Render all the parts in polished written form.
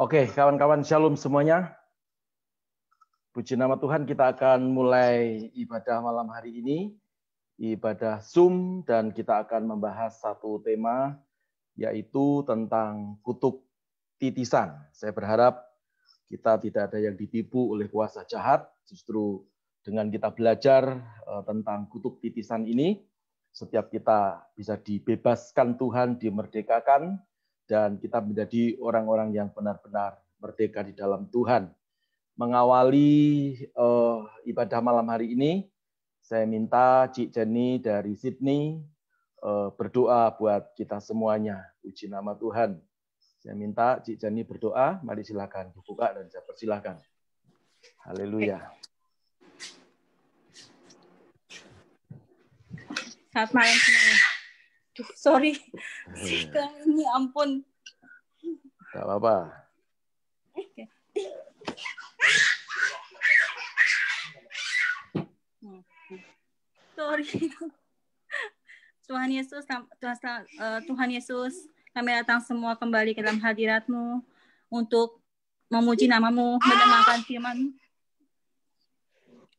Oke, kawan-kawan Shalom semuanya. Puji nama Tuhan, kita akan mulai ibadah malam hari ini, ibadah Zoom, dan kita akan membahas satu tema, yaitu tentang kutuk titisan. Saya berharap kita tidak ada yang ditipu oleh kuasa jahat, justru dengan kita belajar tentang kutuk titisan ini, setiap kita bisa dibebaskan Tuhan, dimerdekakan, dan kita menjadi orang-orang yang benar-benar merdeka di dalam Tuhan. Mengawali ibadah malam hari ini, saya minta Cik Jenny dari Sydney berdoa buat kita semuanya. Puji nama Tuhan. Saya minta Cik Jenny berdoa. Mari silakan dibuka dan saya persilakan. Haleluya. Selamat malam semuanya. Sorry, ini ampun. Tidak apa-apa. Okay. Sorry. Tuhan Yesus, kami datang semua kembali ke dalam hadirat-Mu untuk memuji nama-Mu, mendengarkan firman.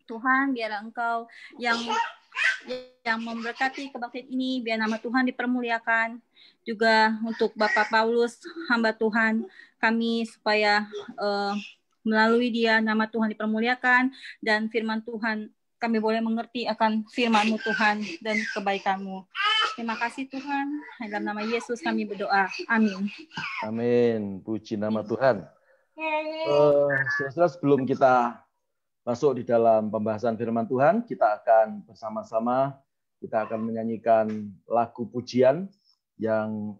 Tuhan, biar Engkau yang memberkati kebaktian ini, biar nama Tuhan dipermuliakan. Juga untuk Bapak Paulus, hamba Tuhan, kami supaya melalui dia nama Tuhan dipermuliakan dan firman Tuhan kami boleh mengerti akan firman-Mu Tuhan dan kebaikan-Mu. Terima kasih Tuhan. Dalam nama Yesus kami berdoa. Amin. Amin. Puji nama Tuhan. Saudara, sebelum kita masuk di dalam pembahasan firman Tuhan, kita akan bersama-sama, kita akan menyanyikan lagu pujian yang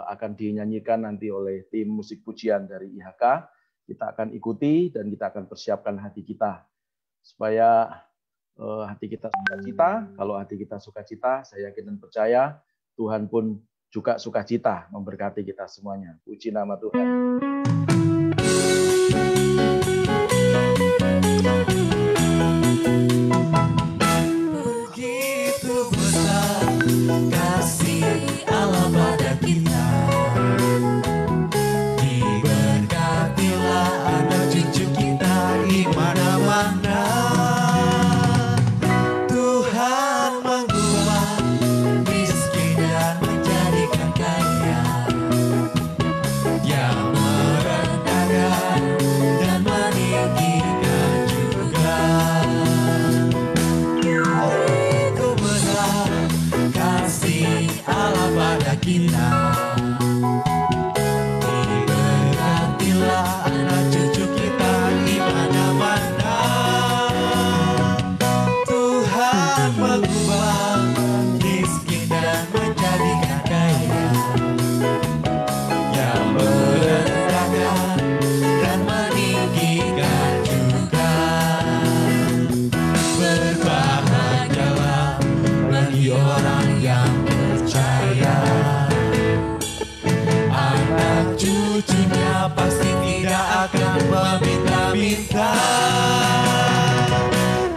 akan dinyanyikan nanti oleh tim musik pujian dari IHK. Kita akan ikuti dan kita akan persiapkan hati kita supaya hati kita sukacita. Kalau hati kita sukacita, saya yakin dan percaya Tuhan pun juga sukacita memberkati kita semuanya. Puji nama Tuhan. Begitu besar kasih Allah pada kita, diberkatilah anak cucu kita di mana-mana. Tuhan mengubah miskin dan menjadikan kaya, yang merendahkan dan meninggikan juga. Begitu besar kasih Allah pada kita, diberkatilah anak cucu kita di mana-mana. Tuhan mengubah miskin dan menjadikan kaya, yang merendahkan dan meninggikan juga. Berbahagialah bagi orang yang percaya, anak cucunya pasti tidak akan meminta-minta.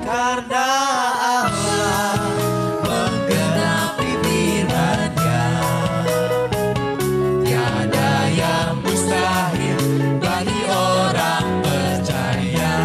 Karena Allah menggenapi firman-Nya, tiada yang mustahil bagi orang percaya.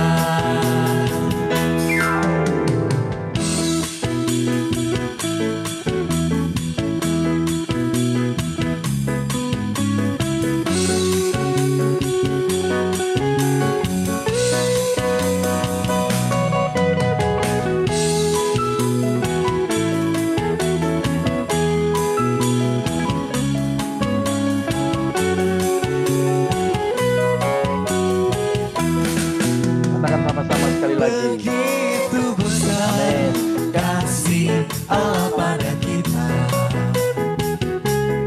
Katakan sama-sama sekali lagi. Begitu besar kasih Allah pada kita,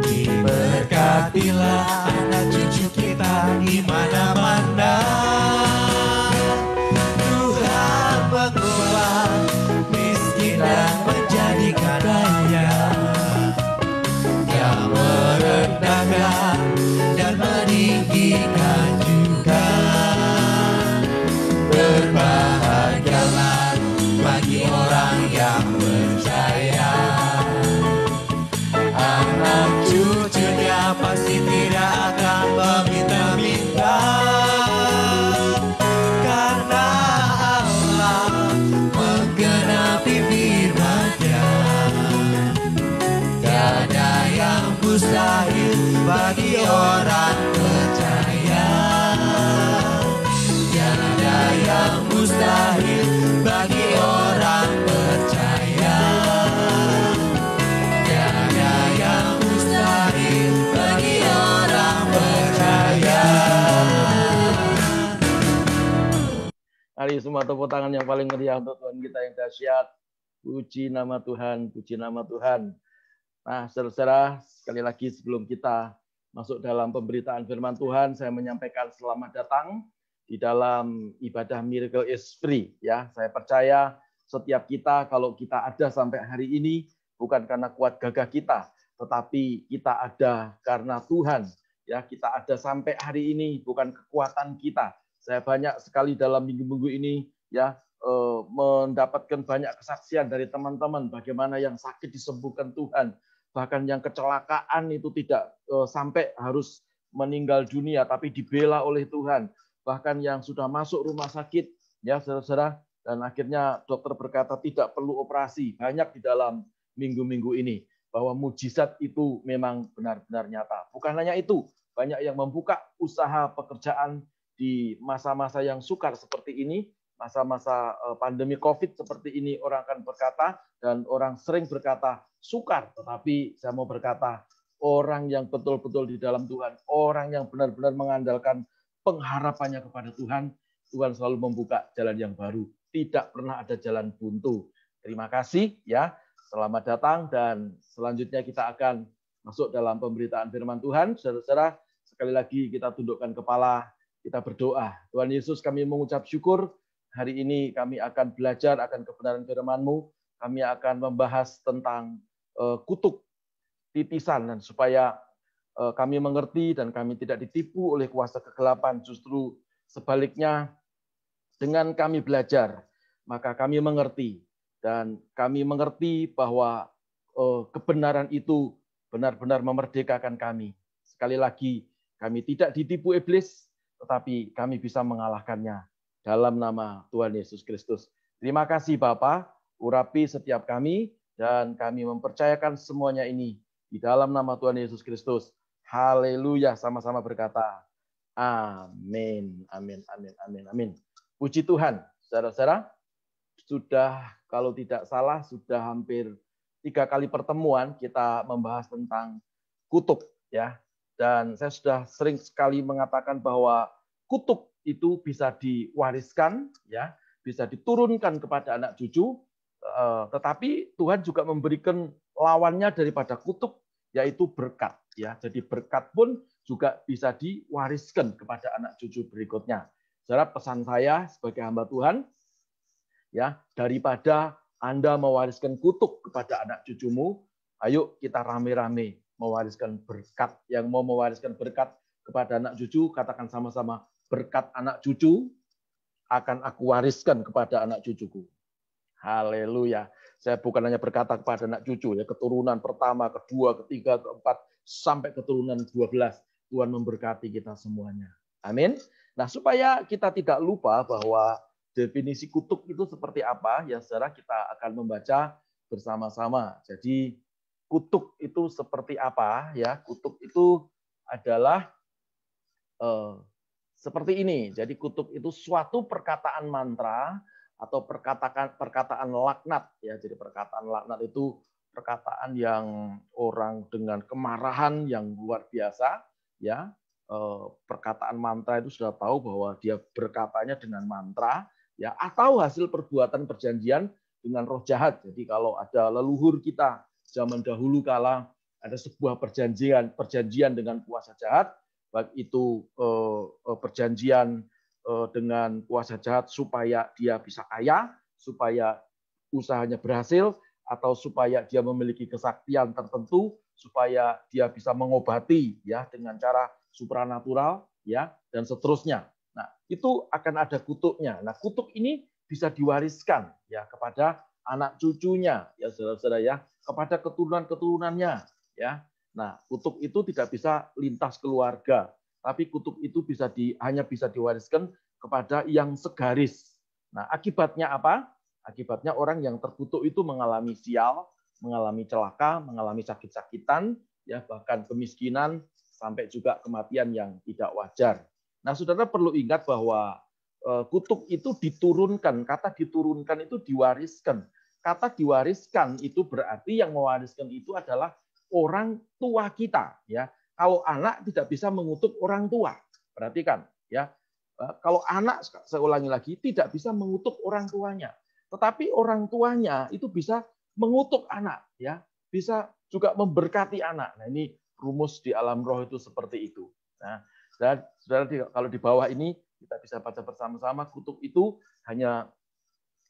diberkatilah anak cucu kita di mana-mana. Tuhan mengubah miskin dan menjadikan kaya, yang merendahkan dan meninggikan juga. Berbahagialah bagi orang yang percaya, anak cucunya pasti tidak Tiada yang mustahil bagi orang percaya. Tiada yang mustahil bagi orang percaya. Tiada yang mustahil bagi orang percaya. Mari semua tepuk tangan yang paling meriah untuk Tuhan kita yang dahsyat. Puji nama Tuhan, puji nama Tuhan. Nah, saudara-saudara, sekali lagi sebelum kita masuk dalam pemberitaan firman Tuhan, saya menyampaikan selamat datang di dalam ibadah Miracle is Free. Ya, saya percaya setiap kita, kalau kita ada sampai hari ini, bukan karena kuat gagah kita, tetapi kita ada karena Tuhan. Ya, kita ada sampai hari ini bukan kekuatan kita. Saya banyak sekali dalam minggu-minggu ini ya mendapatkan banyak kesaksian dari teman-teman bagaimana yang sakit disembuhkan Tuhan, bahkan yang kecelakaan itu tidak sampai harus meninggal dunia tapi dibela oleh Tuhan, bahkan yang sudah masuk rumah sakit ya saudara-saudara, dan akhirnya dokter berkata tidak perlu operasi. Banyak di dalam minggu-minggu ini bahwa mujizat itu memang benar-benar nyata. Bukan hanya itu, banyak yang membuka usaha pekerjaan di masa-masa yang sukar seperti ini, masa-masa pandemi COVID seperti ini, orang akan berkata, dan orang sering berkata, sukar. Tetapi saya mau berkata, orang yang betul-betul di dalam Tuhan, orang yang benar-benar mengandalkan pengharapannya kepada Tuhan, Tuhan selalu membuka jalan yang baru. Tidak pernah ada jalan buntu. Terima kasih ya, selamat datang, dan selanjutnya kita akan masuk dalam pemberitaan firman Tuhan. Saudara-saudara, sekali lagi kita tundukkan kepala, kita berdoa. Tuhan Yesus, kami mengucap syukur. Hari ini kami akan belajar akan kebenaran firman-Mu. Kami akan membahas tentang kutuk, titisan, dan supaya kami mengerti dan kami tidak ditipu oleh kuasa kegelapan. Justru sebaliknya, dengan kami belajar, maka kami mengerti. Dan kami mengerti bahwa kebenaran itu benar-benar memerdekakan kami. Sekali lagi, kami tidak ditipu iblis, tetapi kami bisa mengalahkannya dalam nama Tuhan Yesus Kristus. Terima kasih Bapa, urapi setiap kami, dan kami mempercayakan semuanya ini di dalam nama Tuhan Yesus Kristus. Haleluya, sama-sama berkata, amin, amin, amin, amin, amin. Puji Tuhan, saudara-saudara, sudah kalau tidak salah, sudah hampir 3 kali pertemuan kita membahas tentang kutuk, ya. Dan saya sudah sering sekali mengatakan bahwa kutuk itu bisa diwariskan, ya, bisa diturunkan kepada anak cucu, tetapi Tuhan juga memberikan lawannya daripada kutuk, yaitu berkat. Ya, jadi berkat pun juga bisa diwariskan kepada anak cucu berikutnya. Saudara, pesan saya sebagai hamba Tuhan, ya, daripada Anda mewariskan kutuk kepada anak cucumu, ayo kita rame-rame mewariskan berkat. Yang mau mewariskan berkat kepada anak cucu, katakan sama-sama, berkat anak cucu akan aku wariskan kepada anak cucuku. Haleluya. Saya bukan hanya berkata kepada anak cucu, ya, keturunan pertama, kedua, ketiga, keempat, sampai keturunan 12. Tuhan memberkati kita semuanya. Amin. Nah, supaya kita tidak lupa bahwa definisi kutuk itu seperti apa, ya saudara, kita akan membaca bersama-sama. Jadi kutuk itu seperti apa? Ya, kutuk itu adalah seperti ini. Jadi kutuk itu suatu perkataan mantra atau perkataan laknat. Ya, jadi perkataan laknat itu perkataan yang orang dengan kemarahan yang luar biasa. Ya, perkataan mantra itu sudah tahu bahwa dia berkatanya dengan mantra. Ya, atau hasil perbuatan perjanjian dengan roh jahat. Jadi kalau ada leluhur kita zaman dahulu kala ada sebuah perjanjian dengan kuasa jahat, baik itu perjanjian dengan kuasa jahat supaya dia bisa kaya, supaya usahanya berhasil, atau supaya dia memiliki kesaktian tertentu, supaya dia bisa mengobati ya dengan cara supranatural ya, dan seterusnya. Nah, itu akan ada kutuknya. Nah, kutuk ini bisa diwariskan ya kepada anak cucunya, ya saudara-saudara ya, kepada keturunan-keturunannya ya. Nah, kutuk itu tidak bisa lintas keluarga, tapi kutuk itu hanya bisa diwariskan kepada yang segaris. Nah, akibatnya apa? Akibatnya orang yang terkutuk itu mengalami sial, mengalami celaka, mengalami sakit-sakitan, ya bahkan kemiskinan sampai juga kematian yang tidak wajar. Nah, saudara perlu ingat bahwa kutuk itu diturunkan. Kata diturunkan itu diwariskan. Kata diwariskan itu berarti yang mewariskan itu adalah orang tua kita. Ya, kalau anak tidak bisa mengutuk orang tua. Perhatikan, ya. Kalau anak, saya ulangi lagi, tidak bisa mengutuk orang tuanya. Tetapi orang tuanya itu bisa mengutuk anak, ya, bisa juga memberkati anak. Nah, ini rumus di alam roh itu seperti itu. Nah, dan saudara, kalau di bawah ini kita bisa baca bersama-sama, kutuk itu hanya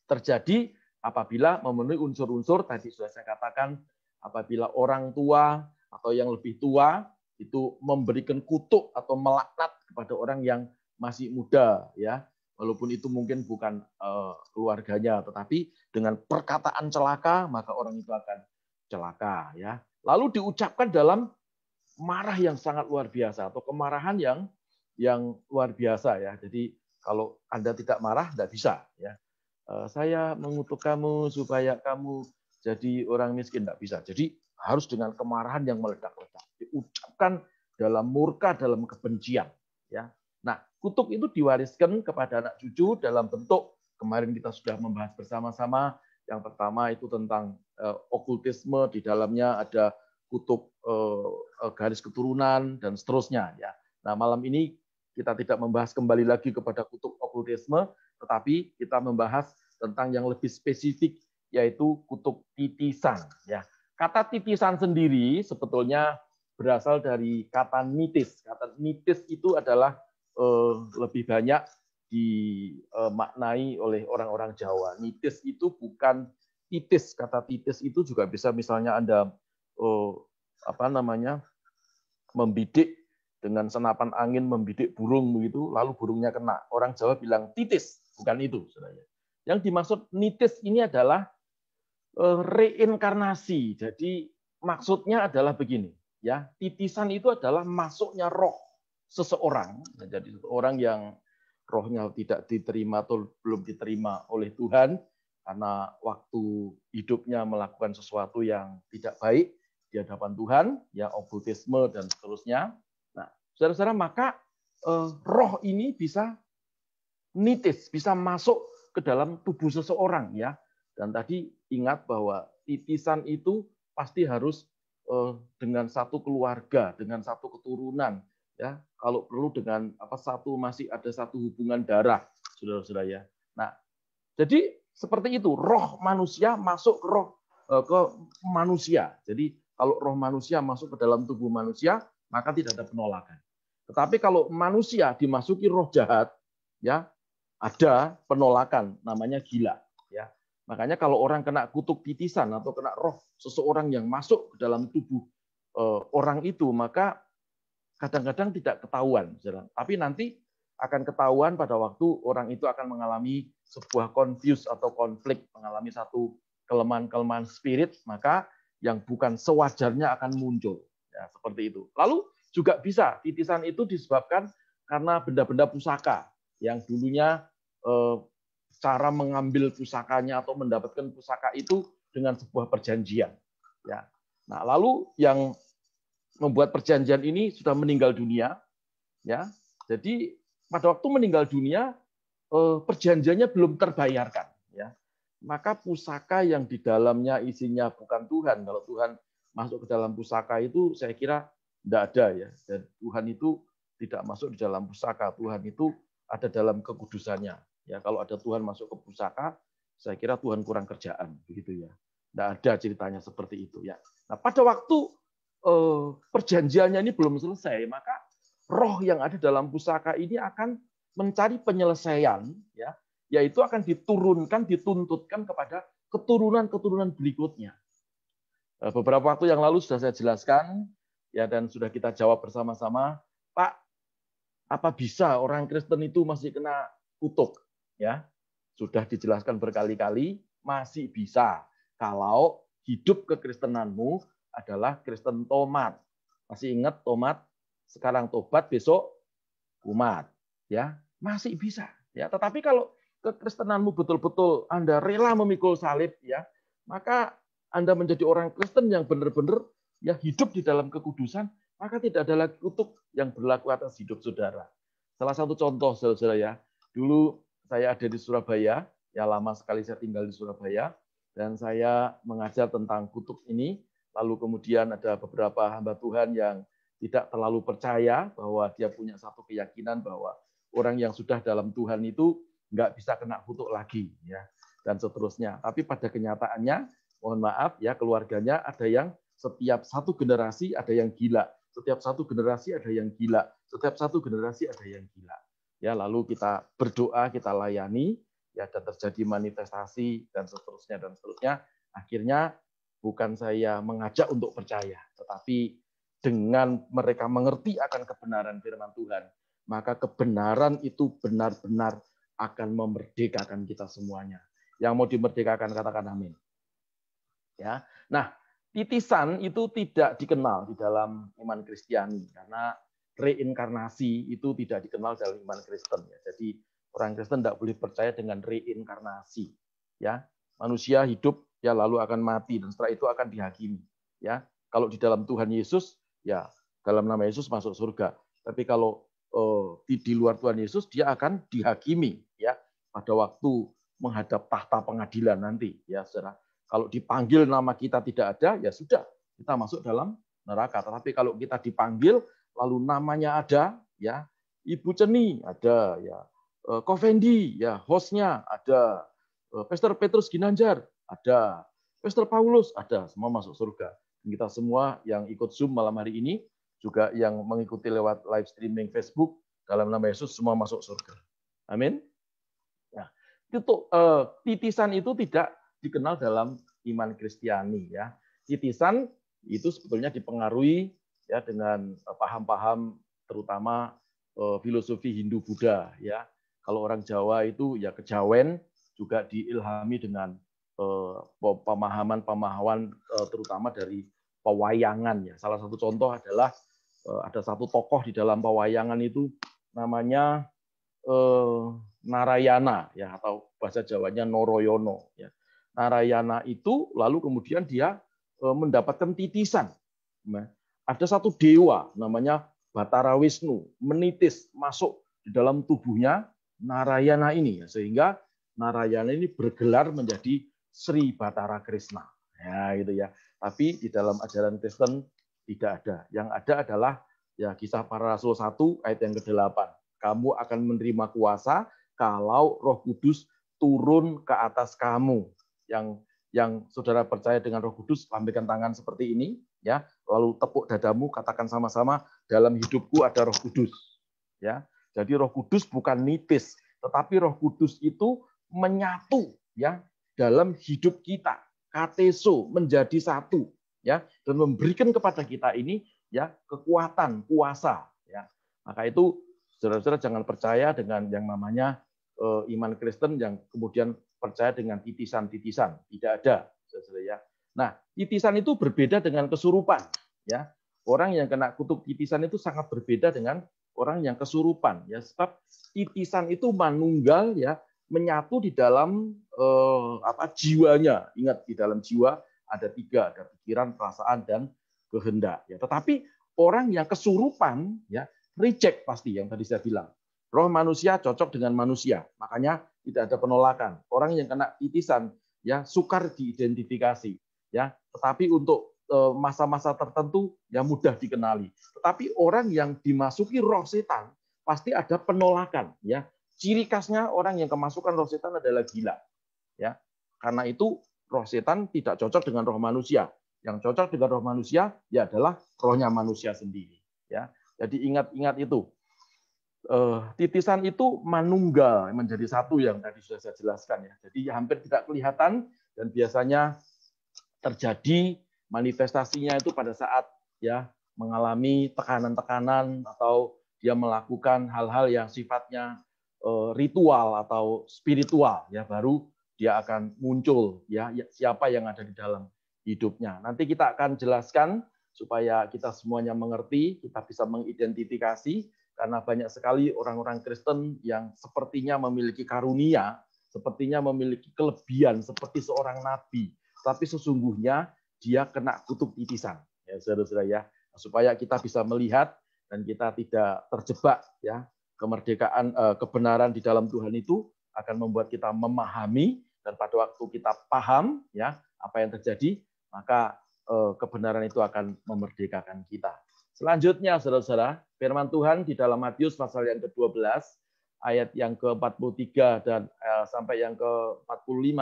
terjadi apabila memenuhi unsur-unsur tadi sudah saya katakan, apabila orang tua atau yang lebih tua itu memberikan kutuk atau melaknat kepada orang yang masih muda, ya, walaupun itu mungkin bukan keluarganya, tetapi dengan perkataan celaka maka orang itu akan celaka, ya. Lalu diucapkan dalam marah yang sangat luar biasa atau kemarahan yang luar biasa, ya. Jadi kalau Anda tidak marah tidak bisa, ya. Saya mengutuk kamu supaya kamu jadi orang miskin, tidak bisa. Jadi harus dengan kemarahan yang meledak-ledak, diucapkan dalam murka, dalam kebencian, ya. Nah, kutuk itu diwariskan kepada anak cucu dalam bentuk, kemarin kita sudah membahas bersama-sama, yang pertama itu tentang okultisme, di dalamnya ada kutuk garis keturunan, dan seterusnya. Ya. Nah, malam ini kita tidak membahas kembali lagi kepada kutuk okultisme, tetapi kita membahas tentang yang lebih spesifik, yaitu kutuk titisan. Ya. Kata titisan sendiri sebetulnya berasal dari kata nitis. Kata nitis itu adalah lebih banyak dimaknai oleh orang-orang Jawa. Nitis itu bukan titis. Kata titis itu juga bisa misalnya Anda membidik dengan senapan angin, membidik burung begitu, lalu burungnya kena. Orang Jawa bilang titis, bukan itu, saudara. Yang dimaksud nitis ini adalah reinkarnasi. Jadi maksudnya adalah begini, ya. Titisan itu adalah masuknya roh seseorang, jadi orang yang rohnya tidak diterima atau belum diterima oleh Tuhan karena waktu hidupnya melakukan sesuatu yang tidak baik di hadapan Tuhan, ya okultisme dan seterusnya. Nah, saudara-saudara, maka roh ini bisa nitis, bisa masuk ke dalam tubuh seseorang, ya. Dan tadi ingat bahwa titisan itu pasti harus dengan satu keluarga, dengan satu keturunan. Ya, kalau perlu dengan masih ada satu hubungan darah, saudara-saudara, ya. Nah, jadi seperti itu, roh manusia masuk ke manusia. Jadi kalau roh manusia masuk ke dalam tubuh manusia, maka tidak ada penolakan. Tetapi kalau manusia dimasuki roh jahat, ya ada penolakan, namanya gila. Ya, makanya kalau orang kena kutuk titisan atau kena roh seseorang yang masuk ke dalam tubuh orang itu, maka kadang-kadang tidak ketahuan, tapi nanti akan ketahuan pada waktu orang itu akan mengalami sebuah confuse atau konflik, mengalami satu kelemahan-kelemahan spirit, maka yang bukan sewajarnya akan muncul. Ya, seperti itu. Lalu juga bisa titisan itu disebabkan karena benda-benda pusaka yang dulunya cara mengambil pusakanya atau mendapatkan pusaka itu dengan sebuah perjanjian. Ya. Nah, lalu yang membuat perjanjian ini sudah meninggal dunia, ya. Jadi pada waktu meninggal dunia perjanjiannya belum terbayarkan, ya. Maka pusaka yang di dalamnya isinya bukan Tuhan. Kalau Tuhan masuk ke dalam pusaka itu saya kira tidak ada, ya. Dan Tuhan itu tidak masuk di dalam pusaka. Tuhan itu ada dalam kekudusannya. Ya, kalau ada Tuhan masuk ke pusaka, saya kira Tuhan kurang kerjaan, begitu ya. Tidak ada ceritanya seperti itu, ya. Nah, pada waktu perjanjiannya ini belum selesai, maka roh yang ada dalam pusaka ini akan mencari penyelesaian, ya, yaitu akan diturunkan, dituntutkan kepada keturunan-keturunan berikutnya. Beberapa waktu yang lalu sudah saya jelaskan, ya, dan sudah kita jawab bersama-sama, Pak, apa bisa orang Kristen itu masih kena kutuk? Ya, sudah dijelaskan berkali-kali, masih bisa kalau hidup kekristenanmu adalah Kristen tomat. Masih ingat tomat? Sekarang tobat, besok kumat. Ya, masih bisa. Ya, tetapi kalau kekristenanmu betul-betul Anda rela memikul salib, ya, maka Anda menjadi orang Kristen yang benar-benar ya hidup di dalam kekudusan, maka tidak ada lagi kutuk yang berlaku atas hidup saudara. Salah satu contoh, saudara ya, dulu saya ada di Surabaya, ya lama sekali saya tinggal di Surabaya, dan saya mengajar tentang kutuk ini, lalu kemudian ada beberapa hamba Tuhan yang tidak terlalu percaya bahwa dia punya satu keyakinan bahwa orang yang sudah dalam Tuhan itu nggak bisa kena kutuk lagi, ya, dan seterusnya. Tapi pada kenyataannya, mohon maaf ya, keluarganya ada yang setiap satu generasi ada yang gila, setiap satu generasi ada yang gila, setiap satu generasi ada yang gila. Ya, lalu kita berdoa, kita layani, ya, dan terjadi manifestasi dan seterusnya. Akhirnya bukan saya mengajak untuk percaya, tetapi dengan mereka mengerti akan kebenaran firman Tuhan, maka kebenaran itu benar-benar akan memerdekakan kita semuanya. Yang mau dimerdekakan katakan amin. Ya. Nah, titisan itu tidak dikenal di dalam iman Kristiani karena reinkarnasi itu tidak dikenal dalam iman Kristen. Ya. Jadi orang Kristen tidak boleh percaya dengan reinkarnasi. Ya, manusia hidup ya lalu akan mati dan setelah itu akan dihakimi. Ya, kalau di dalam Tuhan Yesus ya dalam nama Yesus masuk surga. Tapi kalau di luar Tuhan Yesus dia akan dihakimi ya pada waktu menghadap tahta pengadilan nanti ya saudara. Kalau dipanggil nama kita tidak ada, ya sudah, kita masuk dalam neraka. Tetapi kalau kita dipanggil, lalu namanya ada, ya Ibu Ceni ada, ya Kovendi, ya hostnya ada, Pastor Petrus Ginanjar ada, Pastor Paulus ada, semua masuk surga. Dan kita semua yang ikut Zoom malam hari ini, juga yang mengikuti lewat live streaming Facebook, dalam nama Yesus semua masuk surga. Amin. Nah, itu titisan itu tidak dikenal dalam iman Kristiani ya. Titisan itu sebetulnya dipengaruhi ya dengan paham-paham terutama filosofi Hindu Buddha ya. Kalau orang Jawa itu ya kejawen juga diilhami dengan pemahaman terutama dari pewayangan ya. Salah satu contoh adalah ada satu tokoh di dalam pewayangan itu namanya Narayana ya atau bahasa Jawanya Noroyono ya. Narayana itu lalu kemudian dia mendapatkan titisan. Nah, ada satu dewa namanya Batara Wisnu menitis masuk di dalam tubuhnya Narayana ini sehingga Narayana ini bergelar menjadi Sri Batara Krishna. Ya gitu ya. Tapi di dalam ajaran Kristen tidak ada. Yang ada adalah ya Kisah Para Rasul 1 ayat yang ke-8. Kamu akan menerima kuasa kalau Roh Kudus turun ke atas kamu. Yang saudara percaya dengan Roh Kudus, lambaikan tangan seperti ini, ya. Lalu tepuk dadamu, katakan sama-sama, dalam hidupku ada Roh Kudus, ya. Jadi Roh Kudus bukan nitis, tetapi Roh Kudus itu menyatu, ya, dalam hidup kita, kateso, menjadi satu, ya, dan memberikan kepada kita ini, ya, kekuatan, kuasa, ya. Maka itu saudara-saudara jangan percaya dengan yang namanya iman Kristen yang kemudian percaya dengan titisan-titisan, tidak ada, saudara ya. Nah, titisan itu berbeda dengan kesurupan, ya. Orang yang kena kutuk titisan itu sangat berbeda dengan orang yang kesurupan, ya. Sebab titisan itu manunggal, ya, menyatu di dalam jiwanya. Ingat di dalam jiwa ada 3, ada pikiran, perasaan, dan kehendak. Ya. Tetapi orang yang kesurupan, ya, reject pasti yang tadi saya bilang. Roh manusia cocok dengan manusia, makanya tidak ada penolakan. Orang yang kena titisan ya sukar diidentifikasi, ya. Tetapi untuk masa-masa tertentu ya mudah dikenali. Tetapi orang yang dimasuki roh setan pasti ada penolakan, ya. Ciri khasnya orang yang kemasukan roh setan adalah gila, ya. Karena itu roh setan tidak cocok dengan roh manusia. Yang cocok dengan roh manusia ya adalah rohnya manusia sendiri, ya. Jadi ingat itu. Titisan itu manunggal menjadi satu yang tadi sudah saya jelaskan ya. Jadi hampir tidak kelihatan dan biasanya terjadi manifestasinya itu pada saat ya mengalami tekanan-tekanan atau dia melakukan hal-hal yang sifatnya ritual atau spiritual ya baru dia akan muncul ya siapa yang ada di dalam hidupnya. Nanti kita akan jelaskan supaya kita semuanya mengerti, kita bisa mengidentifikasi. Karena banyak sekali orang-orang Kristen yang sepertinya memiliki karunia, sepertinya memiliki kelebihan seperti seorang nabi, tapi sesungguhnya dia kena kutuk titisan. Ya, saudara-saudara ya, supaya kita bisa melihat dan kita tidak terjebak ya. Kemerdekaan, kebenaran di dalam Tuhan itu akan membuat kita memahami, dan pada waktu kita paham ya apa yang terjadi, maka kebenaran itu akan memerdekakan kita. Selanjutnya, saudara-saudara, firman Tuhan di dalam Matius pasal yang ke-12 ayat yang ke-43 dan sampai yang ke-45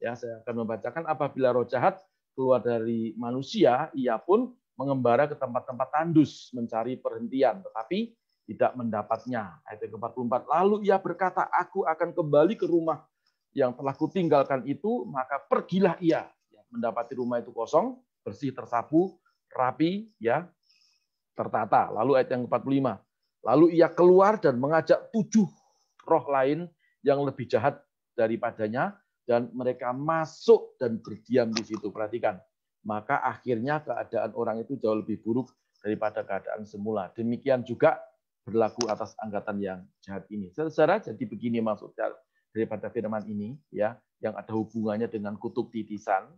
ya, saya akan membacakan. Apabila roh jahat keluar dari manusia, ia pun mengembara ke tempat-tempat tandus mencari perhentian, tetapi tidak mendapatnya. Ayat ke-44, lalu ia berkata, aku akan kembali ke rumah yang telah kutinggalkan itu, maka pergilah ia. Mendapati rumah itu kosong, bersih, tersapu, rapi, ya, tertata. Lalu ayat yang ke-45, lalu ia keluar dan mengajak 7 roh lain yang lebih jahat daripadanya, dan mereka masuk dan berdiam di situ. Perhatikan, maka akhirnya keadaan orang itu jauh lebih buruk daripada keadaan semula. Demikian juga berlaku atas angkatan yang jahat ini. Saudara, jadi begini maksudnya daripada firman ini, ya, yang ada hubungannya dengan kutuk titisan.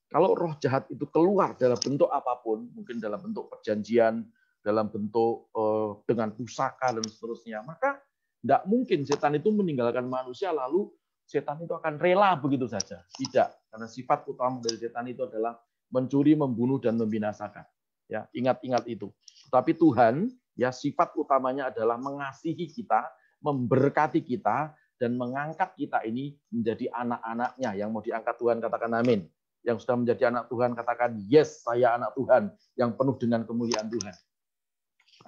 Kalau roh jahat itu keluar dalam bentuk apapun, mungkin dalam bentuk perjanjian, dalam bentuk dengan pusaka dan seterusnya, maka tidak mungkin setan itu meninggalkan manusia lalu setan itu akan rela begitu saja. Tidak, karena sifat utama dari setan itu adalah mencuri, membunuh, dan membinasakan. Ya, ingat-ingat itu. Tapi Tuhan, ya, sifat utamanya adalah mengasihi kita, memberkati kita, dan mengangkat kita ini menjadi anak-anaknya. Yang mau diangkat Tuhan, katakan amin. Yang sudah menjadi anak Tuhan, katakan yes, saya anak Tuhan yang penuh dengan kemuliaan Tuhan.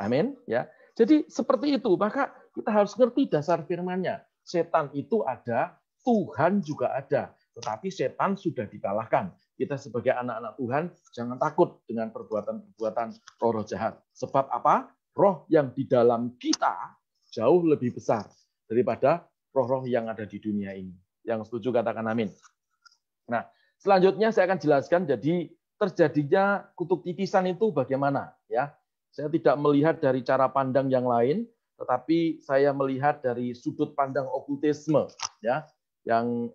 Amin. Ya. Jadi seperti itu. Maka kita harus ngerti dasar firman-Nya. Setan itu ada, Tuhan juga ada. Tetapi setan sudah dikalahkan. Kita sebagai anak-anak Tuhan jangan takut dengan perbuatan-perbuatan roh jahat. Sebab apa? Roh yang di dalam kita jauh lebih besar daripada roh-roh yang ada di dunia ini. Yang setuju katakan amin. Nah, selanjutnya saya akan jelaskan jadi terjadinya kutuk titisan itu bagaimana, ya. Saya tidak melihat dari cara pandang yang lain, tetapi saya melihat dari sudut pandang okultisme, ya, yang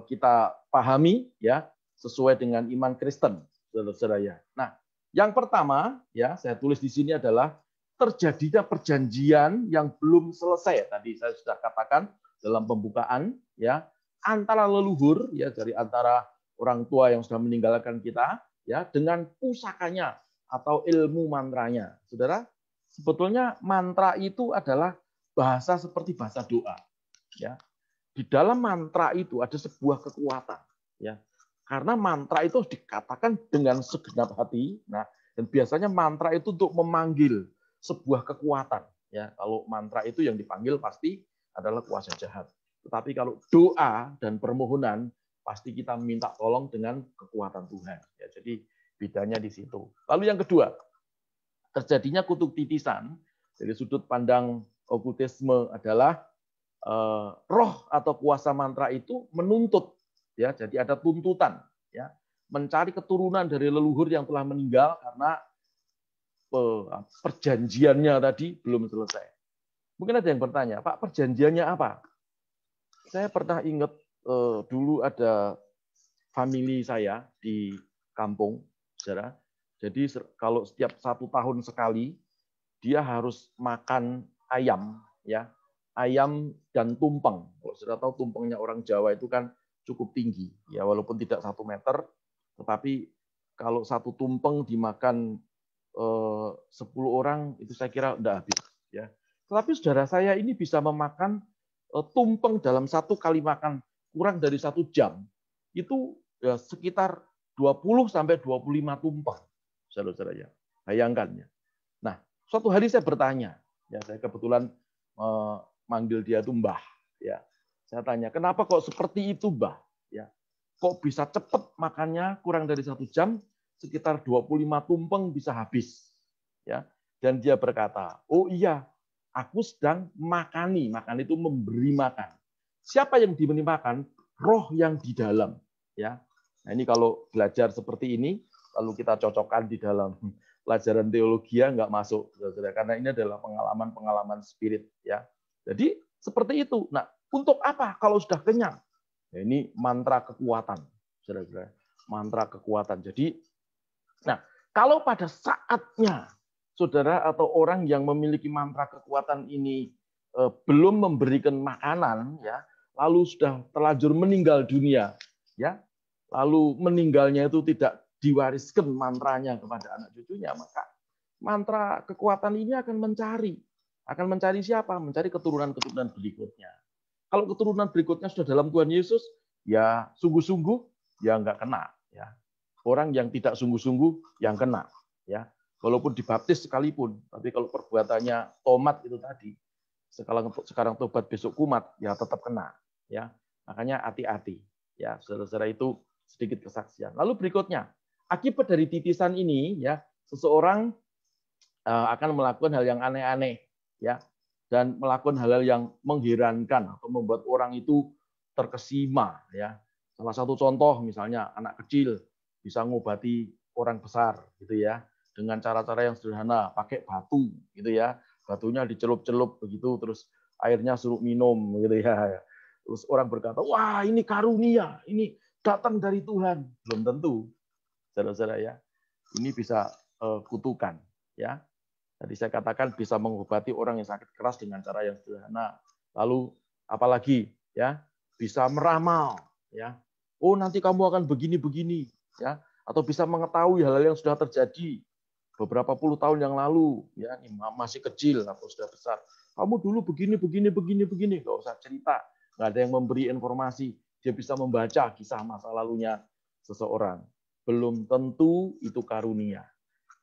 kita pahami, ya, sesuai dengan iman Kristen, saudara-saudara ya. Nah, yang pertama, ya, saya tulis di sini adalah terjadinya perjanjian yang belum selesai. Tadi saya sudah katakan dalam pembukaan, ya, antara leluhur, ya, dari antara orang tua yang sudah meninggalkan kita, ya, dengan pusakanya atau ilmu mantranya. Saudara, sebetulnya mantra itu adalah bahasa seperti bahasa doa. Ya, di dalam mantra itu ada sebuah kekuatan. Ya, karena mantra itu dikatakan dengan segenap hati. Nah, dan biasanya mantra itu untuk memanggil sebuah kekuatan. Ya, kalau mantra itu yang dipanggil pasti adalah kuasa jahat. Tetapi kalau doa dan permohonan pasti kita minta tolong dengan kekuatan Tuhan. Ya, jadi bedanya di situ. Lalu yang kedua, terjadinya kutuk titisan dari sudut pandang okultisme adalah roh atau kuasa mantra itu menuntut, ya, jadi ada tuntutan, ya, mencari keturunan dari leluhur yang telah meninggal karena perjanjiannya tadi belum selesai. Mungkin ada yang bertanya, Pak, perjanjiannya apa? Saya pernah ingat dulu ada famili saya di kampung, saudara. Jadi kalau setiap 1 tahun sekali dia harus makan ayam, ya, ayam dan tumpeng. Kalau saudara tahu tumpengnya orang Jawa itu kan cukup tinggi, ya, walaupun tidak 1 meter, tetapi kalau 1 tumpeng dimakan 10 orang itu saya kira udah habis, ya. Tetapi saudara saya ini bisa memakan tumpeng dalam 1 kali makan kurang dari 1 jam itu ya sekitar 20 sampai 25 tumpeng, saudara-saudara ya. Bayangkan ya. Nah, suatu hari saya bertanya, ya, saya kebetulan manggil dia itu Mbah, ya. Saya tanya, kenapa kok seperti itu, Mbah? Ya. Kok bisa cepat makannya kurang dari 1 jam, sekitar 25 tumpeng bisa habis, ya. Dan dia berkata, oh iya, aku sedang makani, makan itu memberi makan. Siapa yang diberi makan? Roh yang di dalam, ya. Nah, ini kalau belajar seperti ini, lalu kita cocokkan di dalam pelajaran teologi nggak masuk, saudara, karena ini adalah pengalaman-pengalaman spirit, ya. Jadi seperti itu. Nah, untuk apa kalau sudah kenyang? Nah, ini mantra kekuatan, saudara. mantra kekuatan. Jadi, nah, kalau pada saatnya saudara atau orang yang memiliki mantra kekuatan ini belum memberikan makanan, ya, lalu sudah terlanjur meninggal dunia, ya, lalu meninggalnya itu tidak diwariskan mantranya kepada anak cucunya, maka mantra kekuatan ini akan mencari siapa? Mencari keturunan-keturunan berikutnya. Kalau keturunan berikutnya sudah dalam Tuhan Yesus, ya sungguh-sungguh ya nggak kena. Ya. Orang yang tidak sungguh-sungguh yang kena. Ya. Walaupun dibaptis sekalipun, tapi kalau perbuatannya tomat itu tadi, sekarang tobat besok kumat, ya tetap kena. Ya. Makanya hati-hati. Ya, saudara-saudara, itu sedikit kesaksian. Lalu berikutnya, akibat dari titisan ini, ya seseorang akan melakukan hal yang aneh-aneh, ya, dan melakukan hal-hal yang mengherankan atau membuat orang itu terkesima, ya. Salah satu contoh misalnya anak kecil bisa ngobati orang besar, gitu ya, dengan cara-cara yang sederhana, pakai batu, gitu ya, batunya dicelup-celup begitu, terus airnya suruh minum, gitu ya. Terus orang berkata, wah ini karunia, ini datang dari Tuhan. Belum tentu, saudara-saudara, ya. Ini bisa kutukan, ya. Tadi saya katakan bisa mengobati orang yang sakit keras dengan cara yang sederhana. Lalu apalagi, ya, bisa meramal, ya. Oh, nanti kamu akan begini-begini, ya, atau bisa mengetahui hal-hal yang sudah terjadi beberapa puluh tahun yang lalu, ya, masih kecil atau sudah besar. Kamu dulu begini, nggak usah cerita, nggak ada yang memberi informasi. Dia bisa membaca kisah masa lalunya seseorang. Belum tentu itu karunia.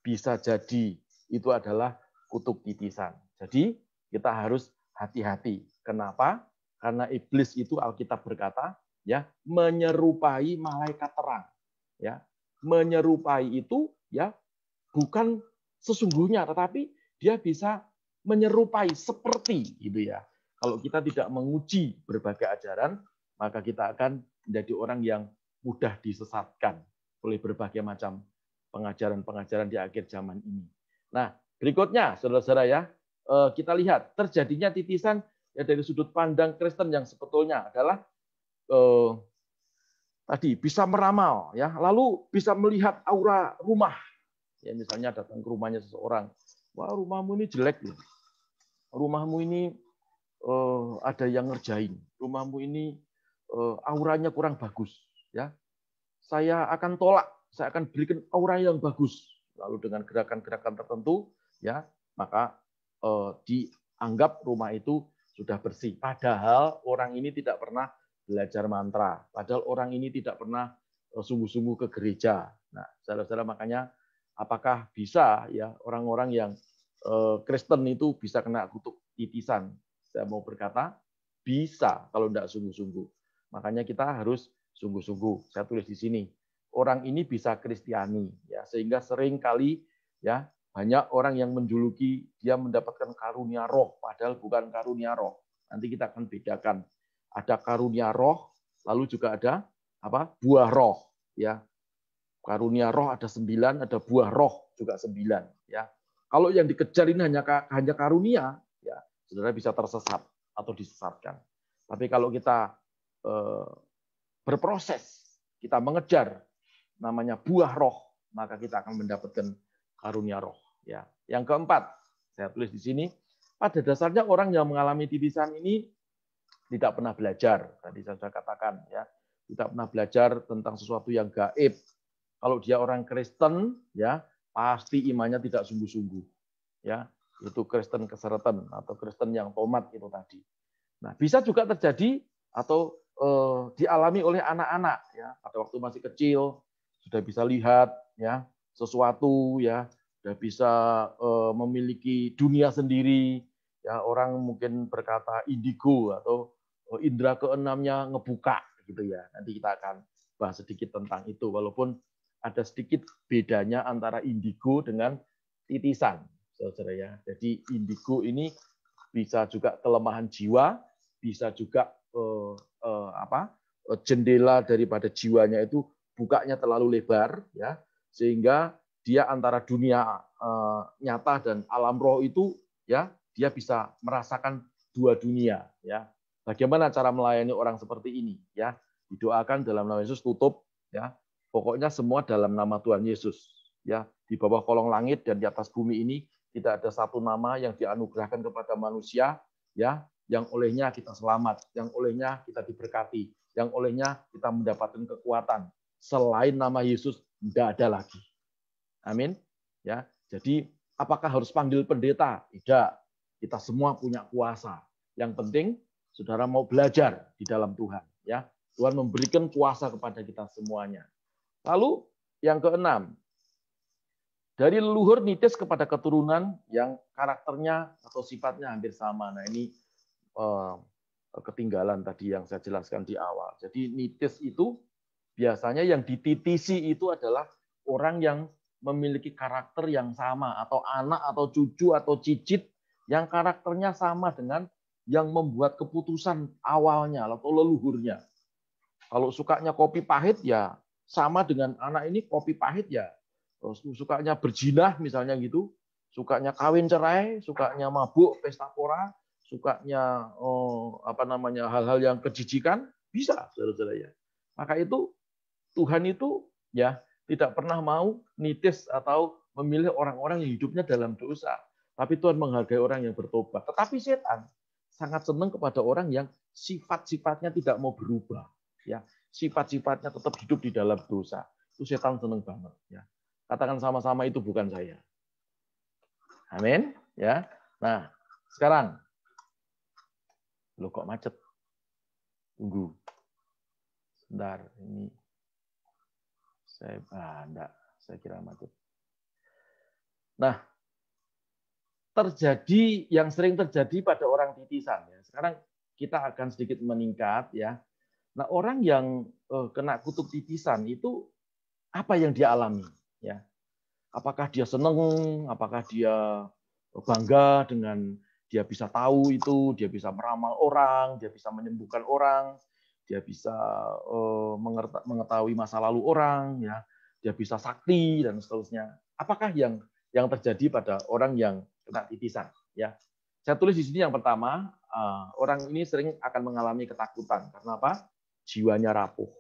Bisa jadi itu adalah kutuk titisan. Jadi kita harus hati-hati. Kenapa? Karena iblis itu Alkitab berkata, ya, menyerupai malaikat terang. Ya, menyerupai itu, ya, bukan sesungguhnya, tetapi dia bisa menyerupai seperti, gitu ya. Kalau kita tidak menguji berbagai ajaran, maka kita akan menjadi orang yang mudah disesatkan oleh berbagai macam pengajaran-pengajaran di akhir zaman ini. Nah, berikutnya, saudara-saudara, ya, kita lihat terjadinya titisan ya dari sudut pandang Kristen yang sebetulnya adalah tadi bisa meramal, ya, lalu bisa melihat aura rumah. Ya, misalnya datang ke rumahnya seseorang, wah rumahmu ini jelek, loh. Rumahmu ini ada yang ngerjain, rumahmu ini auranya kurang bagus, ya. Saya akan tolak, saya akan berikan aura yang bagus. Lalu dengan gerakan-gerakan tertentu, ya, maka dianggap rumah itu sudah bersih. Padahal orang ini tidak pernah belajar mantra. Padahal orang ini tidak pernah sungguh-sungguh ke gereja. Nah, saudara-saudara, makanya apakah bisa, ya, orang-orang yang Kristen itu bisa kena kutuk titisan? Saya mau berkata, bisa kalau tidak sungguh-sungguh. Makanya kita harus sungguh-sungguh. Saya tulis di sini. Orang ini bisa Kristiani, ya, sehingga sering kali, ya, banyak orang yang menjuluki dia mendapatkan karunia roh, padahal bukan karunia roh. Nanti kita akan bedakan. Ada karunia roh, lalu juga ada apa? Buah roh, ya. Karunia roh ada 9, ada buah roh juga 9, ya. Kalau yang dikejar ini hanya karunia, ya, saudara bisa tersesat atau disesatkan. Tapi kalau kita berproses, kita mengejar namanya buah roh, maka kita akan mendapatkan karunia roh. Ya. Yang keempat, saya tulis di sini, pada dasarnya orang yang mengalami titisan ini tidak pernah belajar. Tadi saya sudah katakan, ya, tidak pernah belajar tentang sesuatu yang gaib. Kalau dia orang Kristen, ya, pasti imannya tidak sungguh-sungguh. Ya, itu Kristen keseretan atau Kristen yang tomat itu tadi. Nah, bisa juga terjadi atau dialami oleh anak-anak, ya, pada waktu masih kecil sudah bisa lihat, ya, sesuatu, ya, sudah bisa memiliki dunia sendiri, ya. Orang mungkin berkata indigo atau indera keenamnya ngebuka, gitu ya. Nanti kita akan bahas sedikit tentang itu, walaupun ada sedikit bedanya antara indigo dengan titisan, saudara, ya. Jadi indigo ini bisa juga kelemahan jiwa, bisa juga jendela daripada jiwanya itu bukanya terlalu lebar, ya, sehingga dia antara dunia nyata dan alam roh itu, ya, dia bisa merasakan dua dunia, ya. Bagaimana cara melayani orang seperti ini, ya? Didoakan dalam nama Yesus, tutup, ya, Pokoknya semua dalam nama Tuhan Yesus. Ya, di bawah kolong langit dan di atas bumi ini tidak ada satu nama yang dianugerahkan kepada manusia, ya, yang olehnya kita selamat, yang olehnya kita diberkati, yang olehnya kita mendapatkan kekuatan. Selain nama Yesus tidak ada lagi. Amin. Ya, jadi apakah harus panggil pendeta? Tidak. Kita semua punya kuasa. Yang penting saudara mau belajar di dalam Tuhan. Ya, Tuhan memberikan kuasa kepada kita semuanya. Lalu yang keenam, dari leluhur nitis kepada keturunan yang karakternya atau sifatnya hampir sama. Nah ini ketinggalan tadi yang saya jelaskan di awal. Jadi nitis itu biasanya yang dititisi itu adalah orang yang memiliki karakter yang sama, atau anak atau cucu atau cicit yang karakternya sama dengan yang membuat keputusan awalnya atau leluhurnya. Kalau sukanya kopi pahit ya sama dengan anak ini kopi pahit ya. Sukanya berzinah misalnya gitu, sukanya kawin cerai, sukanya mabuk, pesta pora, sukanya hal-hal yang kejijikan, bisa saudara-saudara ya. Maka itu Tuhan itu ya tidak pernah mau nitis atau memilih orang-orang yang hidupnya dalam dosa. Tapi Tuhan menghargai orang yang bertobat. Tetapi setan sangat senang kepada orang yang sifat-sifatnya tidak mau berubah. Ya, sifat-sifatnya tetap hidup di dalam dosa. Itu setan senang banget. Ya. Katakan sama-sama itu bukan saya. Amin. Ya. Nah, sekarang. Loh kok macet? Tunggu. Sebentar. Ini. Saya kira macet. Nah, yang sering terjadi pada orang titisan. Ya. Sekarang kita akan sedikit meningkat. Ya. Nah, orang yang kena kutuk titisan itu apa yang dia alami? Ya, apakah dia senang? Apakah dia bangga dengan dia bisa tahu itu? Dia bisa meramal orang, dia bisa menyembuhkan orang, dia bisa mengetahui masa lalu orang, ya, dia bisa sakti dan seterusnya. Apakah yang terjadi pada orang yang kena titisan? Ya, saya tulis di sini yang pertama, orang ini sering akan mengalami ketakutan. Karena apa? Jiwanya rapuh.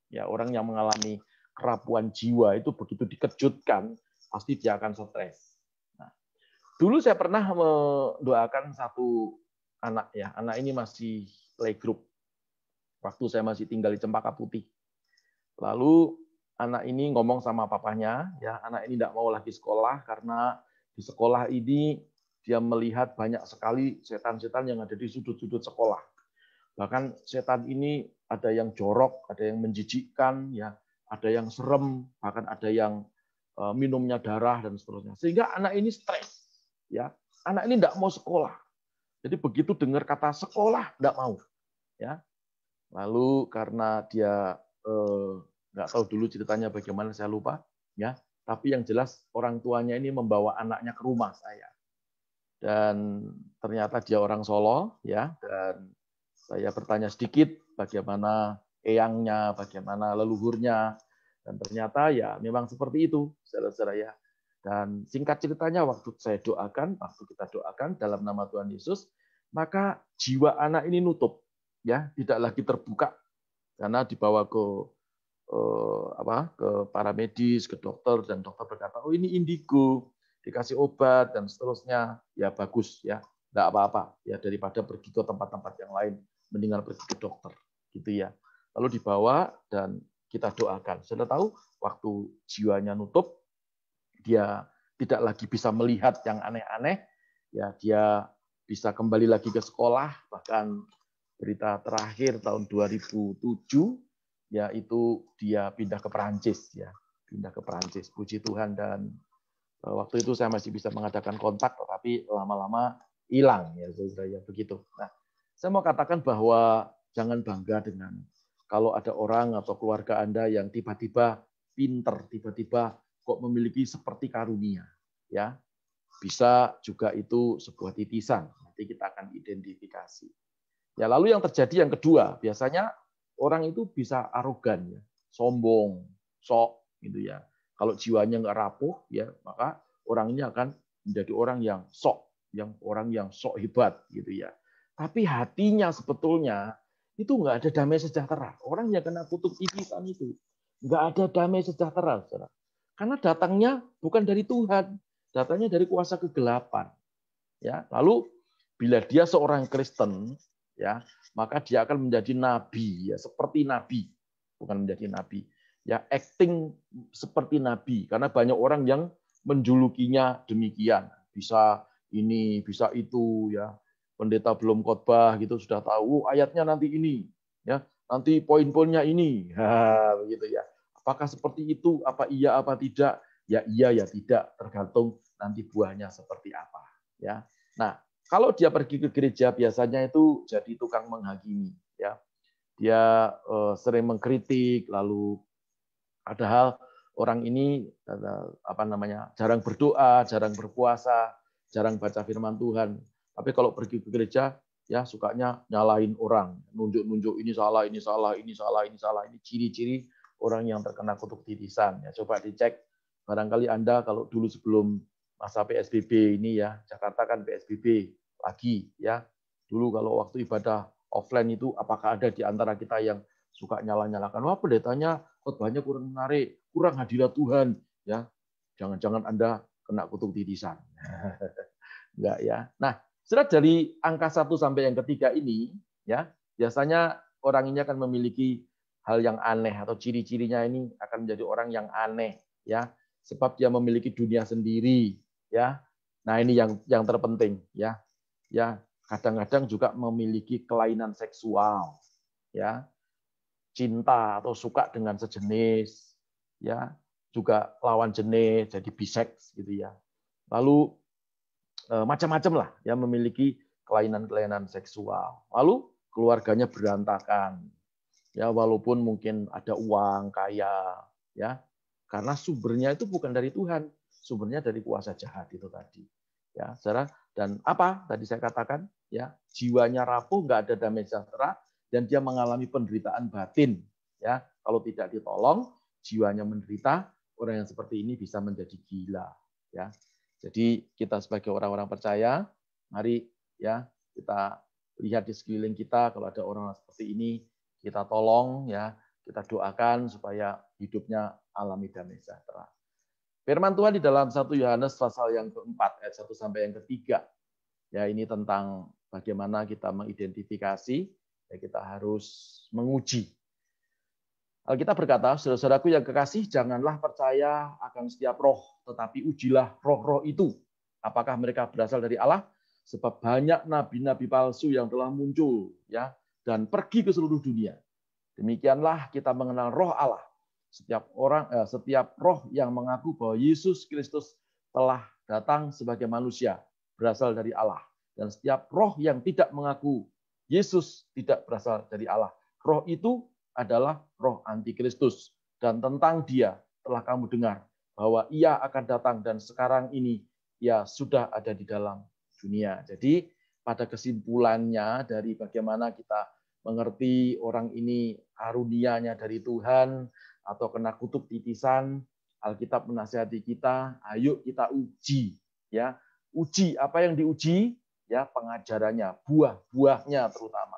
Ya, orang yang mengalami kerapuhan jiwa itu begitu dikejutkan, pasti dia akan stres. Nah, dulu saya pernah mendoakan satu anak, ya, anak ini masih playgroup. Waktu saya masih tinggal di Cempaka Putih. Lalu anak ini ngomong sama papanya, ya, anak ini tidak mau lagi sekolah karena di sekolah ini dia melihat banyak sekali setan-setan yang ada di sudut-sudut sekolah. Bahkan setan ini ada yang jorok, ada yang menjijikkan, ya, ada yang serem, bahkan ada yang minumnya darah dan seterusnya. Sehingga anak ini stres, ya. Anak ini tidak mau sekolah. Jadi begitu dengar kata sekolah tidak mau, ya. Lalu karena dia nggak tahu dulu ceritanya bagaimana, saya lupa, ya. Tapi yang jelas orang tuanya ini membawa anaknya ke rumah saya. Dan ternyata dia orang Solo, ya, dan saya bertanya sedikit bagaimana eyangnya, bagaimana leluhurnya, dan ternyata ya memang seperti itu, saudara-saudara ya. Dan singkat ceritanya waktu kita doakan dalam nama Tuhan Yesus, maka jiwa anak ini nutup, ya, tidak lagi terbuka karena dibawa ke para medis, ke dokter, dan dokter berkata, oh ini indigo, dikasih obat dan seterusnya, ya bagus, ya, tidak apa-apa, ya daripada pergi ke tempat-tempat yang lain. Mendingan pergi ke dokter, gitu ya. Lalu dibawa dan kita doakan. Sudah tahu, waktu jiwanya nutup, dia tidak lagi bisa melihat yang aneh-aneh, ya dia bisa kembali lagi ke sekolah. Bahkan berita terakhir tahun 2007, yaitu dia pindah ke Perancis, ya, pindah ke Perancis. Puji Tuhan. Dan waktu itu saya masih bisa mengadakan kontak, tetapi lama-lama hilang, ya, saudara, ya begitu. Nah, saya mau katakan bahwa jangan bangga dengan kalau ada orang atau keluarga Anda yang tiba-tiba pinter, tiba-tiba kok memiliki seperti karunia. Ya, bisa juga itu sebuah titisan. Nanti kita akan identifikasi. Ya, lalu yang terjadi yang kedua, biasanya orang itu bisa arogan, ya, sombong, sok, gitu ya. Kalau jiwanya nggak rapuh, ya maka orang ini akan menjadi orang yang sok, orang yang sok hebat, gitu ya. Tapi hatinya sebetulnya itu nggak ada damai sejahtera. Orang yang kena kutuk titisan itu Nggak ada damai sejahtera, saudara. Karena datangnya bukan dari Tuhan, datangnya dari kuasa kegelapan. Ya, lalu bila dia seorang Kristen, ya, maka dia akan menjadi nabi, ya, seperti nabi, bukan menjadi nabi, ya, acting seperti nabi. Karena banyak orang yang menjulukinya demikian, bisa ini, bisa itu, ya. Pendeta belum khotbah gitu sudah tahu ayatnya nanti ini, ya, nanti poin-poinnya ini, begitu ya. Apakah seperti itu? Apa iya, apa tidak? Ya iya, ya tidak, tergantung nanti buahnya seperti apa. Ya. Nah, kalau dia pergi ke gereja biasanya itu jadi tukang menghakimi. Ya. Dia sering mengkritik, lalu padahal orang ini jarang berdoa, jarang berpuasa, jarang baca firman Tuhan. Tapi kalau pergi ke gereja, ya sukanya nyalahin orang, nunjuk-nunjuk ini salah, ini salah, ini salah, ini salah. Ini ciri-ciri orang yang terkena kutuk titisan. Ya, coba dicek, barangkali Anda kalau dulu sebelum masa PSBB ini ya, Jakarta kan PSBB lagi ya. Dulu kalau waktu ibadah offline itu, apakah ada di antara kita yang suka nyala-nyalakan, wah pendetanya khotbahnya kurang menarik, kurang hadirat Tuhan, ya. Jangan-jangan Anda kena kutuk titisan. Enggak ya. Nah, setelah dari angka 1 sampai yang ketiga ini, ya, biasanya orang ini akan memiliki hal yang aneh atau ciri-cirinya ini akan menjadi orang yang aneh, ya, sebab dia memiliki dunia sendiri, ya. Nah, ini yang terpenting, ya. Ya, kadang-kadang juga memiliki kelainan seksual, ya. Cinta atau suka dengan sejenis, ya, juga lawan jenis, jadi bisex gitu ya. Lalu macam-macam lah, ya, memiliki kelainan-kelainan seksual. Lalu keluarganya berantakan, ya, walaupun mungkin ada uang, kaya, ya, karena sumbernya itu bukan dari Tuhan, sumbernya dari kuasa jahat itu tadi, ya, saudara. Dan apa tadi saya katakan, ya, jiwanya rapuh, nggak ada damai sejahtera, dan dia mengalami penderitaan batin, ya. Kalau tidak ditolong, jiwanya menderita. Orang yang seperti ini bisa menjadi gila, ya. Jadi kita sebagai orang-orang percaya, mari ya kita lihat di sekeliling kita kalau ada orang seperti ini, kita tolong, ya, kita doakan supaya hidupnya alami damai sejahtera. Firman Tuhan di dalam 1 Yohanes pasal yang keempat ayat 1 sampai yang ketiga. Ya, ini tentang bagaimana kita mengidentifikasi, ya, kita harus menguji. Alkitab berkata, saudara-saudaraku yang kekasih, janganlah percaya akan setiap roh, tetapi ujilah roh-roh itu. Apakah mereka berasal dari Allah? Sebab banyak nabi-nabi palsu yang telah muncul, ya, dan pergi ke seluruh dunia. Demikianlah kita mengenal roh Allah. Setiap roh yang mengaku bahwa Yesus Kristus telah datang sebagai manusia berasal dari Allah. Dan setiap roh yang tidak mengaku Yesus tidak berasal dari Allah. Roh itu adalah roh antikristus. Dan tentang dia telah kamu dengar bahwa ia akan datang dan sekarang ini ia sudah ada di dalam dunia. Jadi pada kesimpulannya dari bagaimana kita mengerti orang ini karunia-Nya dari Tuhan atau kena kutuk titisan, Alkitab menasihati kita, ayo kita uji, ya. Uji apa yang diuji? Ya, pengajarannya, buah-buahnya terutama,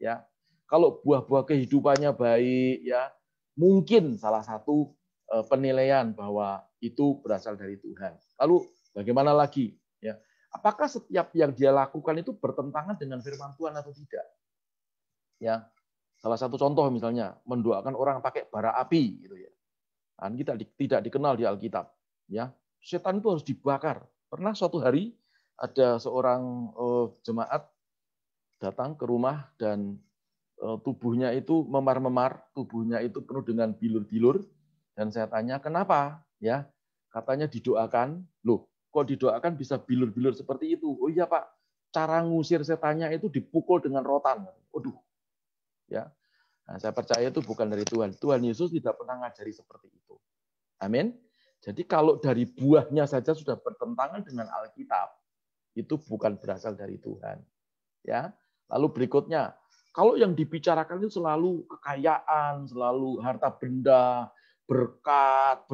ya. Kalau buah-buah kehidupannya baik, ya, mungkin salah satu penilaian bahwa itu berasal dari Tuhan. Lalu bagaimana lagi? Ya, apakah setiap yang dia lakukan itu bertentangan dengan firman Tuhan atau tidak? Ya, salah satu contoh misalnya mendoakan orang pakai bara api, gitu ya. Kan kita tidak dikenal di Alkitab. Ya, setan itu harus dibakar. Pernah suatu hari ada seorang jemaat datang ke rumah dan tubuhnya itu memar-memar, tubuhnya itu penuh dengan bilur-bilur, dan saya tanya kenapa, ya, katanya didoakan. Loh, kok didoakan bisa bilur-bilur seperti itu? Oh iya Pak, cara ngusir setannya itu dipukul dengan rotan. Waduh, ya. Nah, saya percaya itu bukan dari Tuhan. Tuhan Yesus tidak pernah ngajari seperti itu. Amin. Jadi kalau dari buahnya saja sudah bertentangan dengan Alkitab, itu bukan berasal dari Tuhan. Ya. Lalu berikutnya, kalau yang dibicarakan itu selalu kekayaan, selalu harta benda, berkat,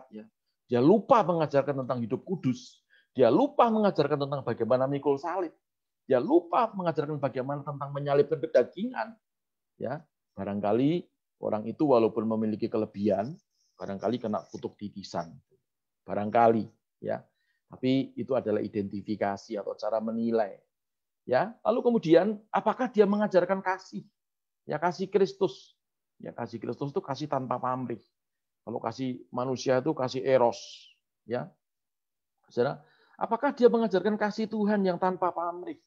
ya. Dia lupa mengajarkan tentang hidup kudus. Dia lupa mengajarkan tentang bagaimana mikul salib. Dia lupa mengajarkan bagaimana tentang menyalibkan kedagingan. Ya, barangkali Orang itu walaupun memiliki kelebihan, barangkali kena kutuk titisan. Barangkali, ya. Tapi itu adalah identifikasi atau cara menilai. Ya, lalu kemudian apakah dia mengajarkan kasih? Ya, kasih Kristus. Ya, kasih Kristus itu kasih tanpa pamrih. Kalau kasih manusia itu kasih eros, ya. Saudara, apakah dia mengajarkan kasih Tuhan yang tanpa pamrih?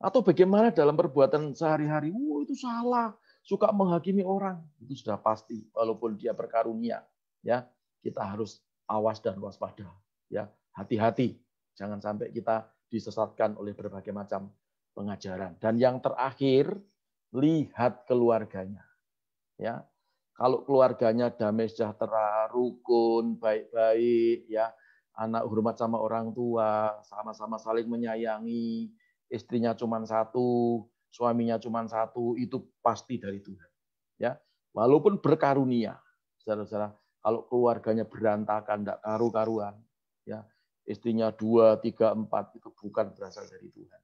Atau bagaimana dalam perbuatan sehari-hari? Itu salah, suka menghakimi orang. Itu sudah pasti, walaupun dia berkarunia. Ya, kita harus awas dan waspada. Ya, hati-hati, jangan sampai kita disesatkan oleh berbagai macam pengajaran. Dan yang terakhir, lihat keluarganya. Ya, kalau keluarganya damai sejahtera, rukun, baik-baik, ya, anak hormat sama orang tua, sama-sama saling menyayangi, istrinya cuma satu, suaminya cuma satu, itu pasti dari Tuhan. Ya, walaupun berkarunia, saudara-saudara, kalau keluarganya berantakan, tidak karu-karuan, ya, istrinya 2, 3, 4, itu bukan berasal dari Tuhan.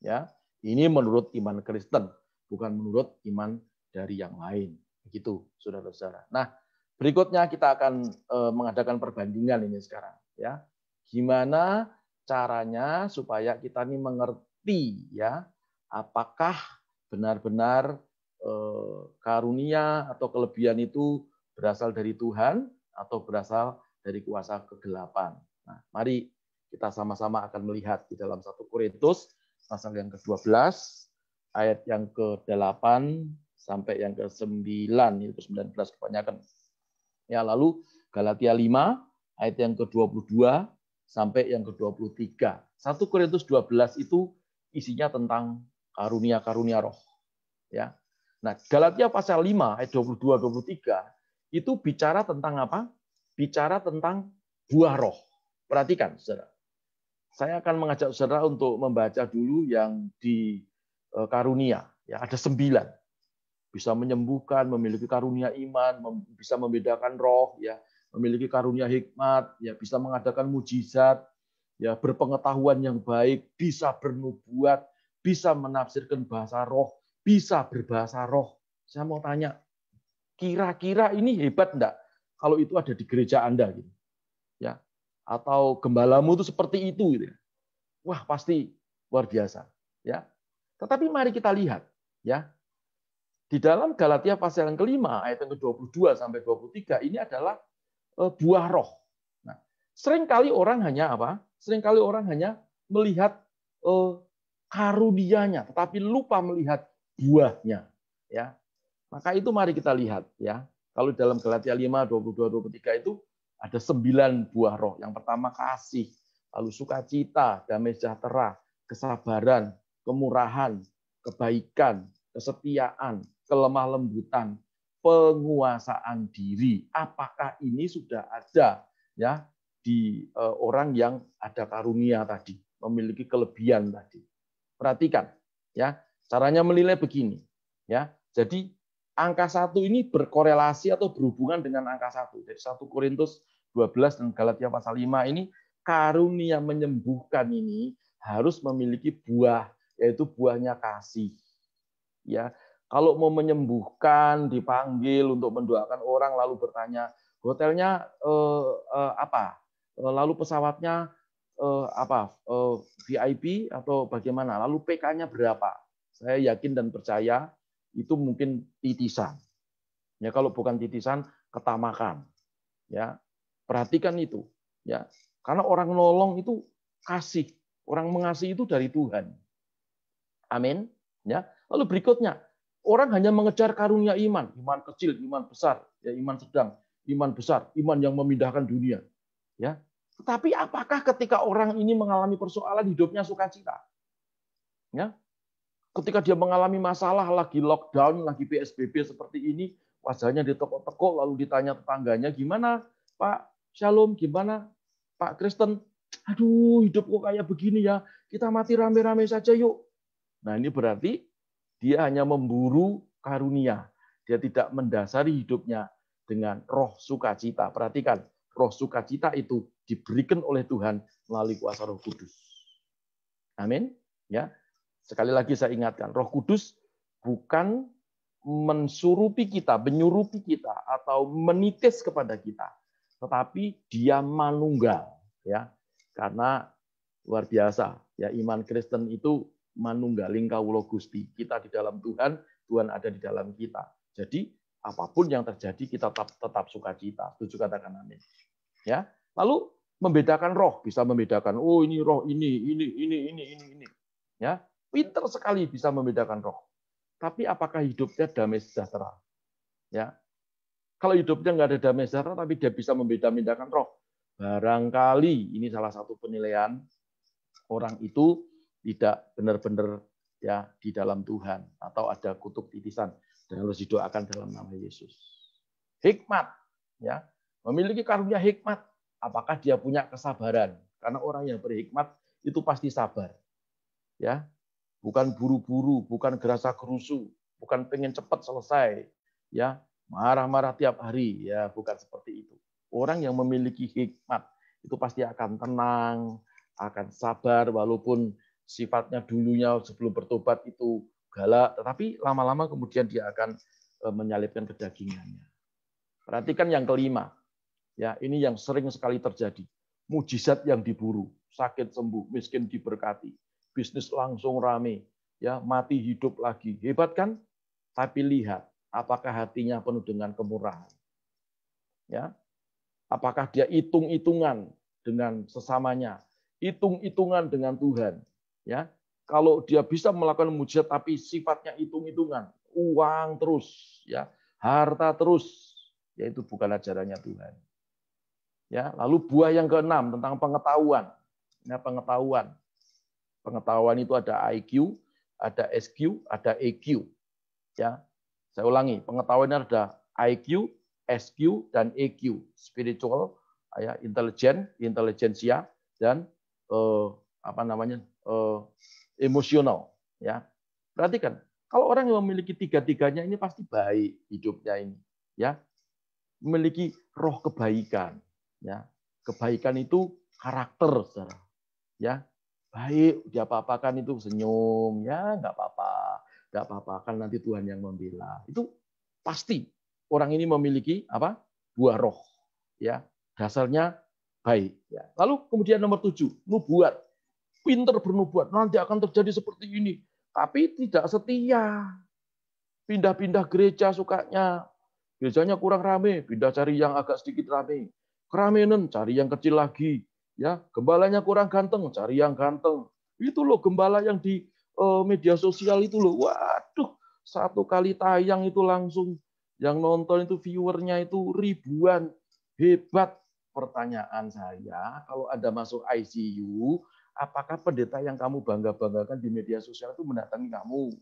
Ya, ini menurut iman Kristen, bukan menurut iman dari yang lain. Begitu, saudara-saudara. Nah, berikutnya kita akan mengadakan perbandingan ini sekarang. Ya, gimana caranya supaya kita ini mengerti, ya, apakah benar-benar karunia atau kelebihan itu berasal dari Tuhan atau berasal dari kuasa kegelapan. Nah, mari kita sama-sama akan melihat di dalam 1 Korintus pasal yang ke-12 ayat yang ke-8 sampai yang ke-9, itu ke-19 kebanyakan. Ya, lalu Galatia 5 ayat yang ke-22 sampai yang ke-23. 1 Korintus 12 itu isinya tentang karunia-karunia roh. Ya. Nah, Galatia pasal 5 ayat 22-23 itu bicara tentang apa? Bicara tentang buah roh. Perhatikan, saudara. Saya akan mengajak saudara untuk membaca dulu yang di karunia. Ya, ada 9. Bisa menyembuhkan, memiliki karunia iman, bisa membedakan roh, ya, memiliki karunia hikmat, ya, bisa mengadakan mujizat, ya, berpengetahuan yang baik, bisa bernubuat, bisa menafsirkan bahasa roh, bisa berbahasa roh. Saya mau tanya, kira-kira ini hebat enggak kalau itu ada di gereja Anda gitu. Ya. Atau gembalamu itu seperti itu gitu. Wah, pasti luar biasa, ya. Tetapi mari kita lihat, ya. Di dalam Galatia pasal yang kelima ayat yang ke-22 sampai 23 ini adalah buah roh. Nah, seringkali orang hanya apa? Seringkali orang hanya melihat karunianya, tetapi lupa melihat buahnya, ya. Maka itu mari kita lihat, ya. Kalau dalam Galatia 5 22-23 itu ada 9 buah roh. Yang pertama kasih, lalu sukacita, damai sejahtera, kesabaran, kemurahan, kebaikan, kesetiaan, kelemah lembutan, penguasaan diri. Apakah ini sudah ada, ya, di orang yang ada karunia tadi, memiliki kelebihan tadi? Perhatikan, ya, caranya menilai begini, ya. Jadi angka 1 ini berkorelasi atau berhubungan dengan angka 1. Jadi 1 Korintus 12 dan Galatia pasal 5 ini karunia menyembuhkan ini harus memiliki buah, yaitu buahnya kasih. Ya, kalau mau menyembuhkan dipanggil untuk mendoakan orang lalu bertanya hotelnya apa, lalu pesawatnya VIP atau bagaimana, lalu PK-nya berapa? Saya yakin dan percaya itu mungkin titisan. Ya, kalau bukan titisan, ketamakan. Ya, perhatikan itu. Ya, karena orang nolong itu kasih, orang mengasihi itu dari Tuhan. Amin. Ya, lalu berikutnya, orang hanya mengejar karunia iman, iman kecil, iman besar, ya, iman sedang, iman besar, iman yang memindahkan dunia. Ya, tetapi apakah ketika orang ini mengalami persoalan hidupnya sukacita? Ya, ketika dia mengalami masalah, lagi lockdown, lagi PSBB seperti ini, wajahnya ditekuk-tekuk, lalu ditanya tetangganya, gimana Pak Shalom, gimana Pak Kristen? Aduh, hidup kok kayak begini ya, kita mati rame-rame saja yuk. Nah, ini berarti dia hanya memburu karunia. Dia tidak mendasari hidupnya dengan roh sukacita. Perhatikan, roh sukacita itu diberikan oleh Tuhan melalui kuasa Roh Kudus. Amin. Ya. Sekali lagi saya ingatkan, Roh Kudus bukan mensurupi kita, menyurupi kita, atau menitis kepada kita. Tetapi dia manunggal, ya, karena luar biasa, ya, iman Kristen itu manunggaling kawula Gusti. Kita di dalam Tuhan, Tuhan ada di dalam kita. Jadi apapun yang terjadi kita tetap sukacita. Setuju, katakan amin. Ya, lalu membedakan roh, bisa membedakan, oh ini roh ini. Ya, pinter sekali bisa membedakan roh. Tapi apakah hidupnya damai sejahtera? Ya, kalau hidupnya nggak ada damai sejahtera, tapi dia bisa membedakan roh, barangkali ini salah satu penilaian orang itu tidak benar-benar ya di dalam Tuhan, atau ada kutuk titisan dan harus didoakan dalam nama Yesus. Hikmat, ya, memiliki karunia hikmat. Apakah dia punya kesabaran? Karena orang yang berhikmat itu pasti sabar, ya. Bukan buru-buru, bukan gerasa-gerusu, bukan pengen cepat selesai, ya, marah-marah tiap hari, ya, bukan seperti itu. Orang yang memiliki hikmat itu pasti akan tenang, akan sabar, walaupun sifatnya dulunya sebelum bertobat itu galak, tetapi lama-lama kemudian dia akan menyalipkan kedagingannya. Perhatikan yang kelima, ya, ini yang sering sekali terjadi, mujizat yang diburu, sakit sembuh, miskin diberkati. Bisnis langsung rame, ya, mati hidup lagi. Hebat kan? Tapi lihat, apakah hatinya penuh dengan kemurahan? Ya. Apakah dia hitung-hitungan dengan sesamanya, hitung-hitungan dengan Tuhan? Ya. Kalau dia bisa melakukan mujizat tapi sifatnya hitung-hitungan, uang terus, ya, harta terus, yaitu bukan ajarannya Tuhan. Ya, lalu buah yang keenam tentang pengetahuan. Nah, pengetahuan. Pengetahuan itu ada IQ, ada SQ, ada EQ. Ya, saya ulangi, pengetahuannya ada IQ, SQ, dan EQ. Spiritual, ya, intelijensia, dan emosional. Ya, perhatikan, kalau orang yang memiliki tiga-tiganya ini pasti baik hidupnya ini. Ya, memiliki roh kebaikan. Ya, kebaikan itu karakter, saudara. Ya. Baik, diapa-apakan itu senyum, ya nggak apa-apa, kan nanti Tuhan yang membela. Itu pasti orang ini memiliki apa? Buah roh, ya, dasarnya baik. Ya. Lalu kemudian nomor 7, nubuat, pinter bernubuat, nanti akan terjadi seperti ini, tapi tidak setia, pindah-pindah gereja sukanya, gerejanya kurang rame, pindah cari yang agak sedikit rame, keramenen cari yang kecil lagi. Ya, gembalanya kurang ganteng, cari yang ganteng. Itu loh gembala yang di media sosial itu loh. Waduh, satu kali tayang itu langsung yang nonton itu viewernya itu ribuan. Hebat. Pertanyaan saya, kalau Anda masuk ICU, apakah pendeta yang kamu bangga-banggakan di media sosial itu mendatangi kamu?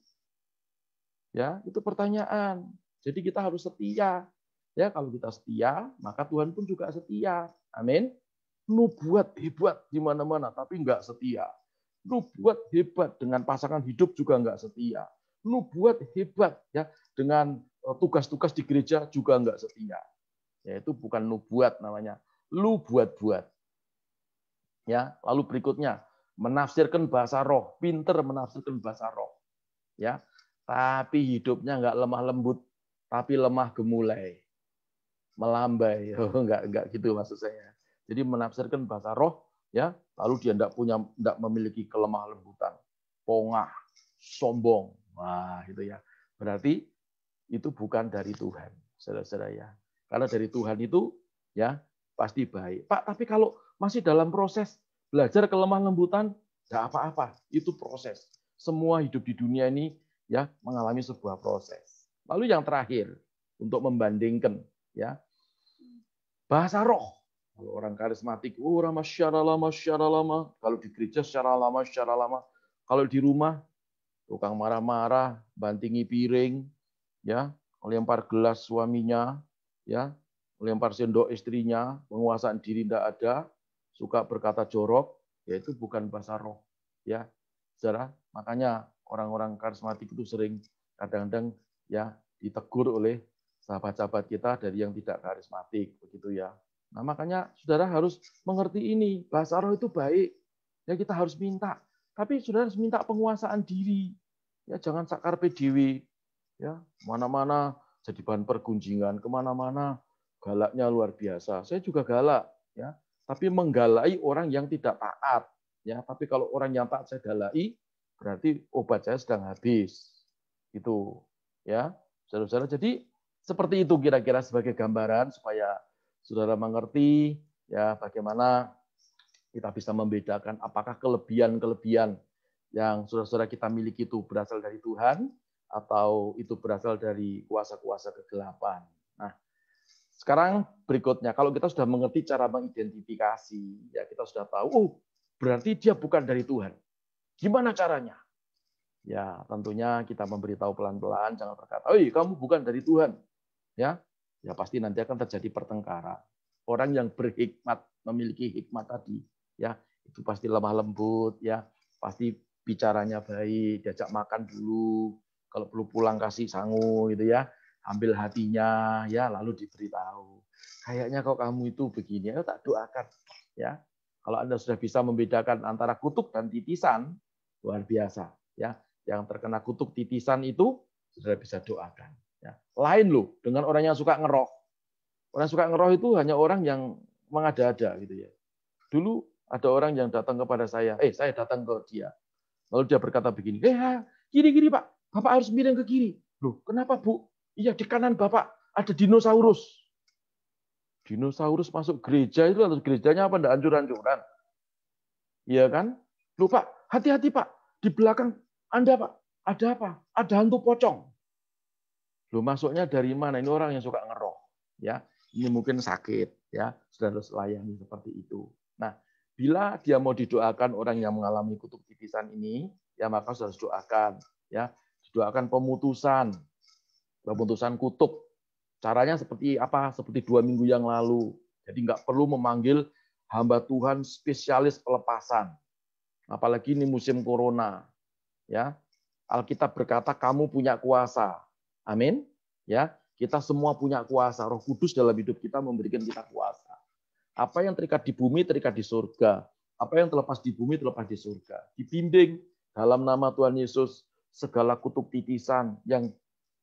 Ya, itu pertanyaan. Jadi kita harus setia. Ya, kalau kita setia, maka Tuhan pun juga setia. Amin. Nubuat hebat di mana-mana, tapi nggak setia. Nubuat hebat dengan pasangan hidup juga nggak setia. Nubuat hebat ya dengan tugas-tugas di gereja juga nggak setia. Yaitu bukan nubuat namanya, lu buat-buat. Ya, lalu berikutnya menafsirkan bahasa roh, pinter menafsirkan bahasa roh. Ya, tapi hidupnya nggak lemah lembut, tapi lemah gemulai, melambai. Oh, nggak gitu maksud saya. Jadi menafsirkan bahasa roh, ya, lalu dia tidak memiliki kelemah lembutan, pongah, sombong, wah itu ya. Berarti itu bukan dari Tuhan, saudara-saudara ya. Karena dari Tuhan itu, ya pasti baik. Pak, tapi kalau masih dalam proses belajar kelemah lembutan, nggak apa-apa. Itu proses. Semua hidup di dunia ini, ya mengalami sebuah proses. Lalu yang terakhir untuk membandingkan, ya bahasa roh. Kalau orang karismatik, orang masyara lama. Kalau di gereja secara lama. Kalau di rumah, tukang marah-marah, bantingi piring, ya, melempar gelas suaminya, ya, melempar sendok istrinya, penguasaan diri tidak ada, suka berkata jorok, yaitu bukan bahasa roh, ya, saudara. Makanya orang-orang karismatik itu sering kadang-kadang ya ditegur oleh sahabat-sahabat kita dari yang tidak karismatik, begitu ya. Nah, makanya saudara harus mengerti ini, bahasa roh itu baik. Ya kita harus minta, tapi saudara harus minta penguasaan diri. Ya jangan sakar PDW. Ya, mana-mana jadi bahan pergunjingan, kemana-mana galaknya luar biasa. Saya juga galak, ya. Tapi menggalai orang yang tidak taat, ya. Tapi kalau orang yang taat saya galai, berarti obat saya sedang habis. Gitu, ya, saudara-saudara. Jadi seperti itu kira-kira sebagai gambaran supaya saudara mengerti, ya, bagaimana kita bisa membedakan apakah kelebihan-kelebihan yang saudara-saudara kita miliki itu berasal dari Tuhan atau itu berasal dari kuasa-kuasa kegelapan. Nah, sekarang berikutnya, kalau kita sudah mengerti cara mengidentifikasi, ya kita sudah tahu, oh berarti dia bukan dari Tuhan. Gimana caranya? Ya tentunya kita memberitahu pelan-pelan, jangan berkata, oh kamu bukan dari Tuhan. Ya pasti nanti akan terjadi pertengkaran. Orang yang berhikmat, memiliki hikmat tadi, ya itu pasti lemah lembut, ya pasti bicaranya baik, diajak makan dulu, kalau perlu pulang kasih sangu gitu ya, ambil hatinya, ya lalu diberitahu. Kayaknya kok kamu itu begini, ya tak doakan, ya. Kalau Anda sudah bisa membedakan antara kutuk dan titisan, luar biasa, ya. Yang terkena kutuk titisan itu sudah bisa doakan. Ya. Lain loh dengan orang yang suka ngeroh. Orang yang suka ngeroh itu hanya orang yang mengada-ada gitu ya. Dulu ada orang yang datang kepada saya datang ke dia. Lalu dia berkata begini, kiri Pak, Bapak harus miring ke kiri. Loh, kenapa Bu? Iya, di kanan Bapak ada dinosaurus. Dinosaurus masuk gereja itu, atau gerejanya apa? Enggak hancur-hancuran. Iya kan? Loh Pak, hati-hati Pak. Di belakang Anda Pak, ada apa? Ada hantu pocong. Loh, masuknya dari mana? Ini orang yang suka ngeroh. Ya, ini mungkin sakit. Ya, sudah harus layani seperti itu. Nah, bila dia mau didoakan orang yang mengalami kutuk titisan ini, ya maka harus doakan. Ya, didoakan pemutusan kutuk. Caranya seperti apa? Seperti 2 minggu yang lalu. Jadi nggak perlu memanggil hamba Tuhan spesialis pelepasan. Apalagi ini musim corona. Ya, Alkitab berkata kamu punya kuasa. Amin. Ya, kita semua punya kuasa. Roh Kudus dalam hidup kita memberikan kita kuasa. Apa yang terikat di bumi terikat di surga. Apa yang terlepas di bumi terlepas di surga. Dibimbing dalam nama Tuhan Yesus segala kutuk titisan yang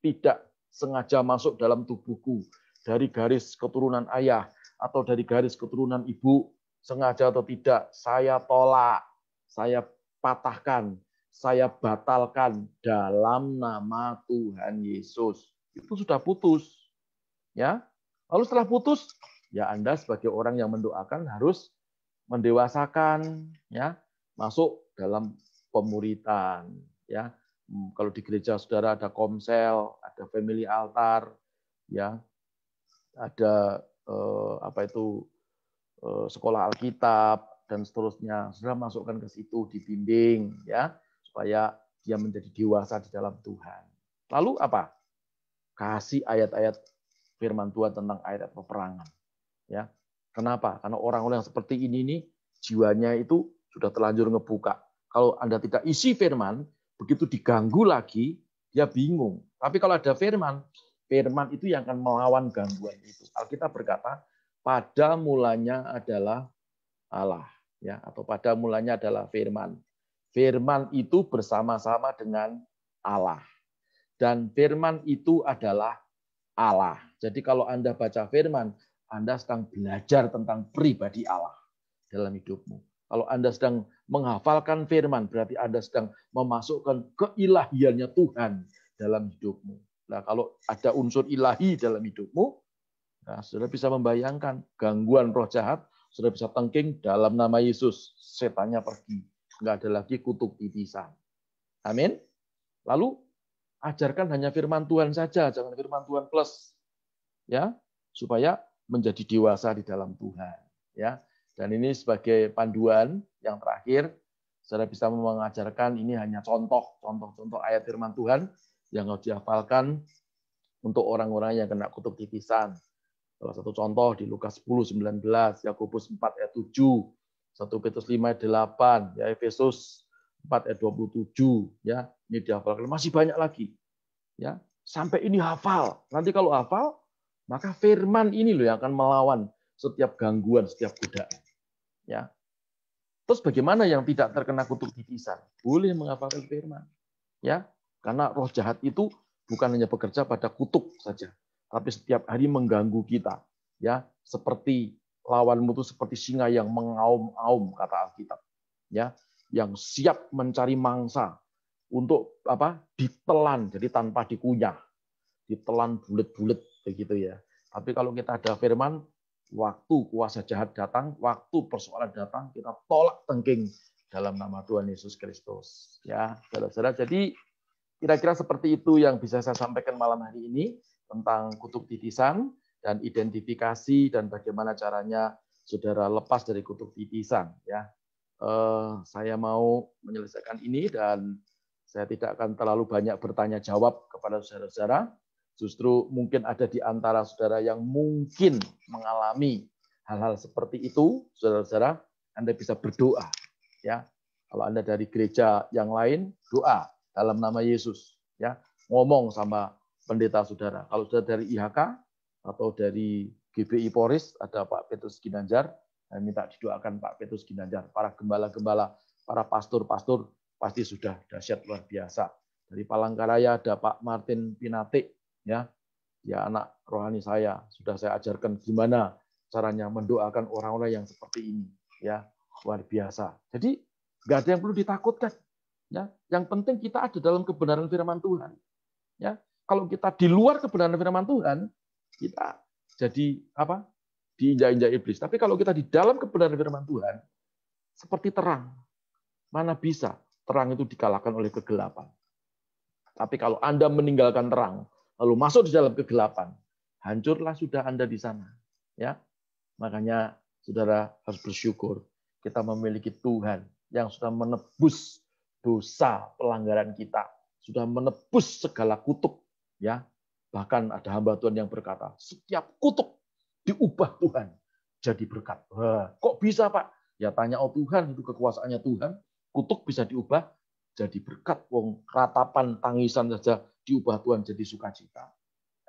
tidak sengaja masuk dalam tubuhku dari garis keturunan ayah atau dari garis keturunan ibu, sengaja atau tidak, saya tolak, saya patahkan, saya batalkan dalam nama Tuhan Yesus. Itu sudah putus. Ya. Lalu setelah putus, ya Anda sebagai orang yang mendoakan harus mendewasakan, ya, masuk dalam pemuritan, ya. Kalau di gereja saudara ada komsel, ada family altar, ya, ada sekolah Alkitab dan seterusnya. Saudara masukkan ke situ, dibimbing, ya, supaya dia menjadi dewasa di dalam Tuhan. Lalu apa? Kasih ayat-ayat firman Tuhan tentang ayat peperangan. Ya, kenapa? Karena orang-orang yang seperti ini nih jiwanya itu sudah terlanjur ngebuka. Kalau Anda tidak isi firman, begitu diganggu lagi, dia bingung. Tapi kalau ada firman itu yang akan melawan gangguan itu. Alkitab berkata, pada mulanya adalah Allah, ya, atau pada mulanya adalah firman. Firman itu bersama-sama dengan Allah. Dan firman itu adalah Allah. Jadi kalau Anda baca firman, Anda sedang belajar tentang pribadi Allah dalam hidupmu. Kalau Anda sedang menghafalkan firman, berarti Anda sedang memasukkan keilahiannya Tuhan dalam hidupmu. Nah, kalau ada unsur ilahi dalam hidupmu, nah, saudara bisa membayangkan gangguan roh jahat, saudara bisa tengking dalam nama Yesus, setannya pergi. Nggak ada lagi kutuk titisan. Amin. Lalu ajarkan hanya firman Tuhan saja, jangan firman Tuhan plus, ya, supaya menjadi dewasa di dalam Tuhan, ya. Dan ini sebagai panduan yang terakhir, saudara bisa mengajarkan ini hanya contoh ayat firman Tuhan yang harus dihafalkan untuk orang-orang yang kena kutuk titisan. Salah satu contoh di Lukas 10:19, Yakobus 4 ayat 7, 1 Petrus 5 ayat 8, ya, Efesus 4 ayat 27, ya. Ini dihafalkan, masih banyak lagi. Ya, sampai ini hafal. Nanti kalau hafal, maka firman ini loh yang akan melawan setiap gangguan, setiap godaan. Ya. Terus bagaimana yang tidak terkena kutuk titisan? Boleh menghafalkan firman. Ya, karena roh jahat itu bukan hanya bekerja pada kutuk saja, tapi setiap hari mengganggu kita. Ya, seperti lawanmu itu seperti singa yang mengaum-aum, kata Alkitab. Ya, yang siap mencari mangsa untuk ditelan, jadi tanpa dikunyah, ditelan bulet-bulet begitu ya. Tapi kalau kita ada firman, waktu kuasa jahat datang, waktu persoalan datang, kita tolak tengking dalam nama Tuhan Yesus Kristus. Ya, saudara-saudara. Jadi kira-kira seperti itu yang bisa saya sampaikan malam hari ini tentang kutuk titisan dan identifikasi dan bagaimana caranya saudara lepas dari kutuk titisan. Ya, saya mau menyelesaikan ini dan saya tidak akan terlalu banyak bertanya jawab kepada saudara-saudara. Justru mungkin ada di antara saudara yang mungkin mengalami hal-hal seperti itu, saudara-saudara, Anda bisa berdoa. Ya, kalau Anda dari gereja yang lain, doa dalam nama Yesus. Ya, ngomong sama pendeta saudara. Kalau saudara dari IHK atau dari GBI Polres, ada Pak Petrus Ginanjar, saya minta didoakan Pak Petrus Ginanjar. Para gembala-gembala, para pastor-pastor pasti sudah dahsyat luar biasa. Dari Palangkaraya ada Pak Martin Pinatik. Ya, anak rohani saya, sudah saya ajarkan gimana caranya mendoakan orang-orang yang seperti ini, ya, luar biasa. Jadi nggak ada yang perlu ditakutkan, ya. Yang penting kita ada dalam kebenaran firman Tuhan, ya. Kalau kita di luar kebenaran firman Tuhan, kita jadi diinjak-injak iblis. Tapi kalau kita di dalam kebenaran firman Tuhan, seperti terang, mana bisa terang itu dikalahkan oleh kegelapan. Tapi kalau Anda meninggalkan terang, lalu masuk di dalam kegelapan, hancurlah sudah Anda di sana. Ya, makanya saudara harus bersyukur kita memiliki Tuhan yang sudah menebus dosa pelanggaran kita, sudah menebus segala kutuk. Ya, bahkan ada hamba Tuhan yang berkata, setiap kutuk diubah Tuhan jadi berkat. Wah, kok bisa Pak? Ya tanya Tuhan, itu kekuasaannya Tuhan. Kutuk bisa diubah jadi berkat. Wong ratapan tangisan saja diubah Tuhan jadi sukacita.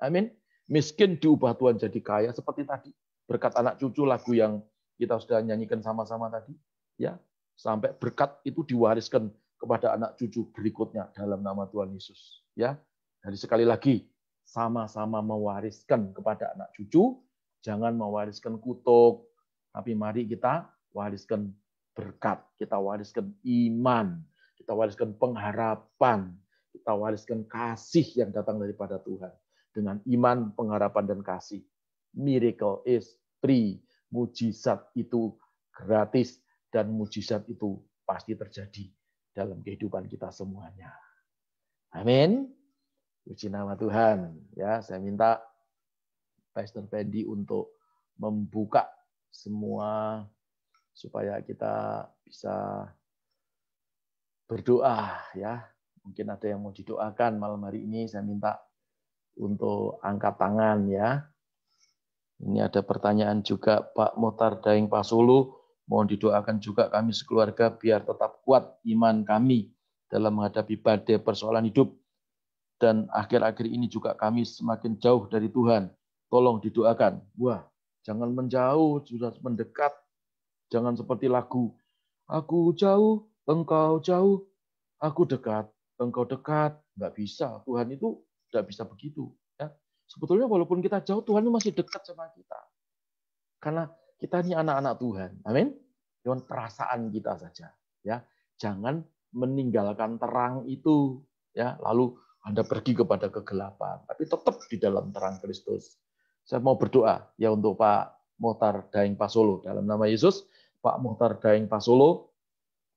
Amin. Miskin diubah Tuhan jadi kaya seperti tadi. Berkat anak cucu lagu yang kita sudah nyanyikan sama-sama tadi. Ya, sampai berkat itu diwariskan kepada anak cucu berikutnya dalam nama Tuhan Yesus. Ya, jadi sekali lagi sama-sama mewariskan kepada anak cucu. Jangan mewariskan kutuk. Tapi mari kita wariskan berkat. Kita wariskan iman. Kita wariskan pengharapan. Kita wariskan kasih yang datang daripada Tuhan. Dengan iman, pengharapan, dan kasih. Miracle is free. Mujizat itu gratis. Dan mujizat itu pasti terjadi dalam kehidupan kita semuanya. Amin. Puji nama Tuhan. Ya, saya minta Pastor Fendi untuk membuka semua supaya kita bisa berdoa, ya. Mungkin ada yang mau didoakan malam hari ini, saya minta untuk angkat tangan, ya. Ini ada pertanyaan juga Pak Mohtar Daeng Pasolo, mohon didoakan juga kami sekeluarga biar tetap kuat iman kami dalam menghadapi badai persoalan hidup. Dan akhir-akhir ini juga kami semakin jauh dari Tuhan. Tolong didoakan. Wah, jangan menjauh, sudah mendekat. Jangan seperti lagu, aku jauh, engkau jauh, aku dekat, engkau dekat. Nggak bisa. Tuhan itu nggak bisa begitu. Ya. Sebetulnya walaupun kita jauh, Tuhan itu masih dekat sama kita. Karena kita ini anak-anak Tuhan. Amin. Dengan perasaan kita saja. Ya. Jangan meninggalkan terang itu. Ya. Lalu Anda pergi kepada kegelapan. Tapi tetap di dalam terang Kristus. Saya mau berdoa ya untuk Pak Mohtar Daeng Pasolo. Dalam nama Yesus, Pak Mohtar Daeng Pasolo,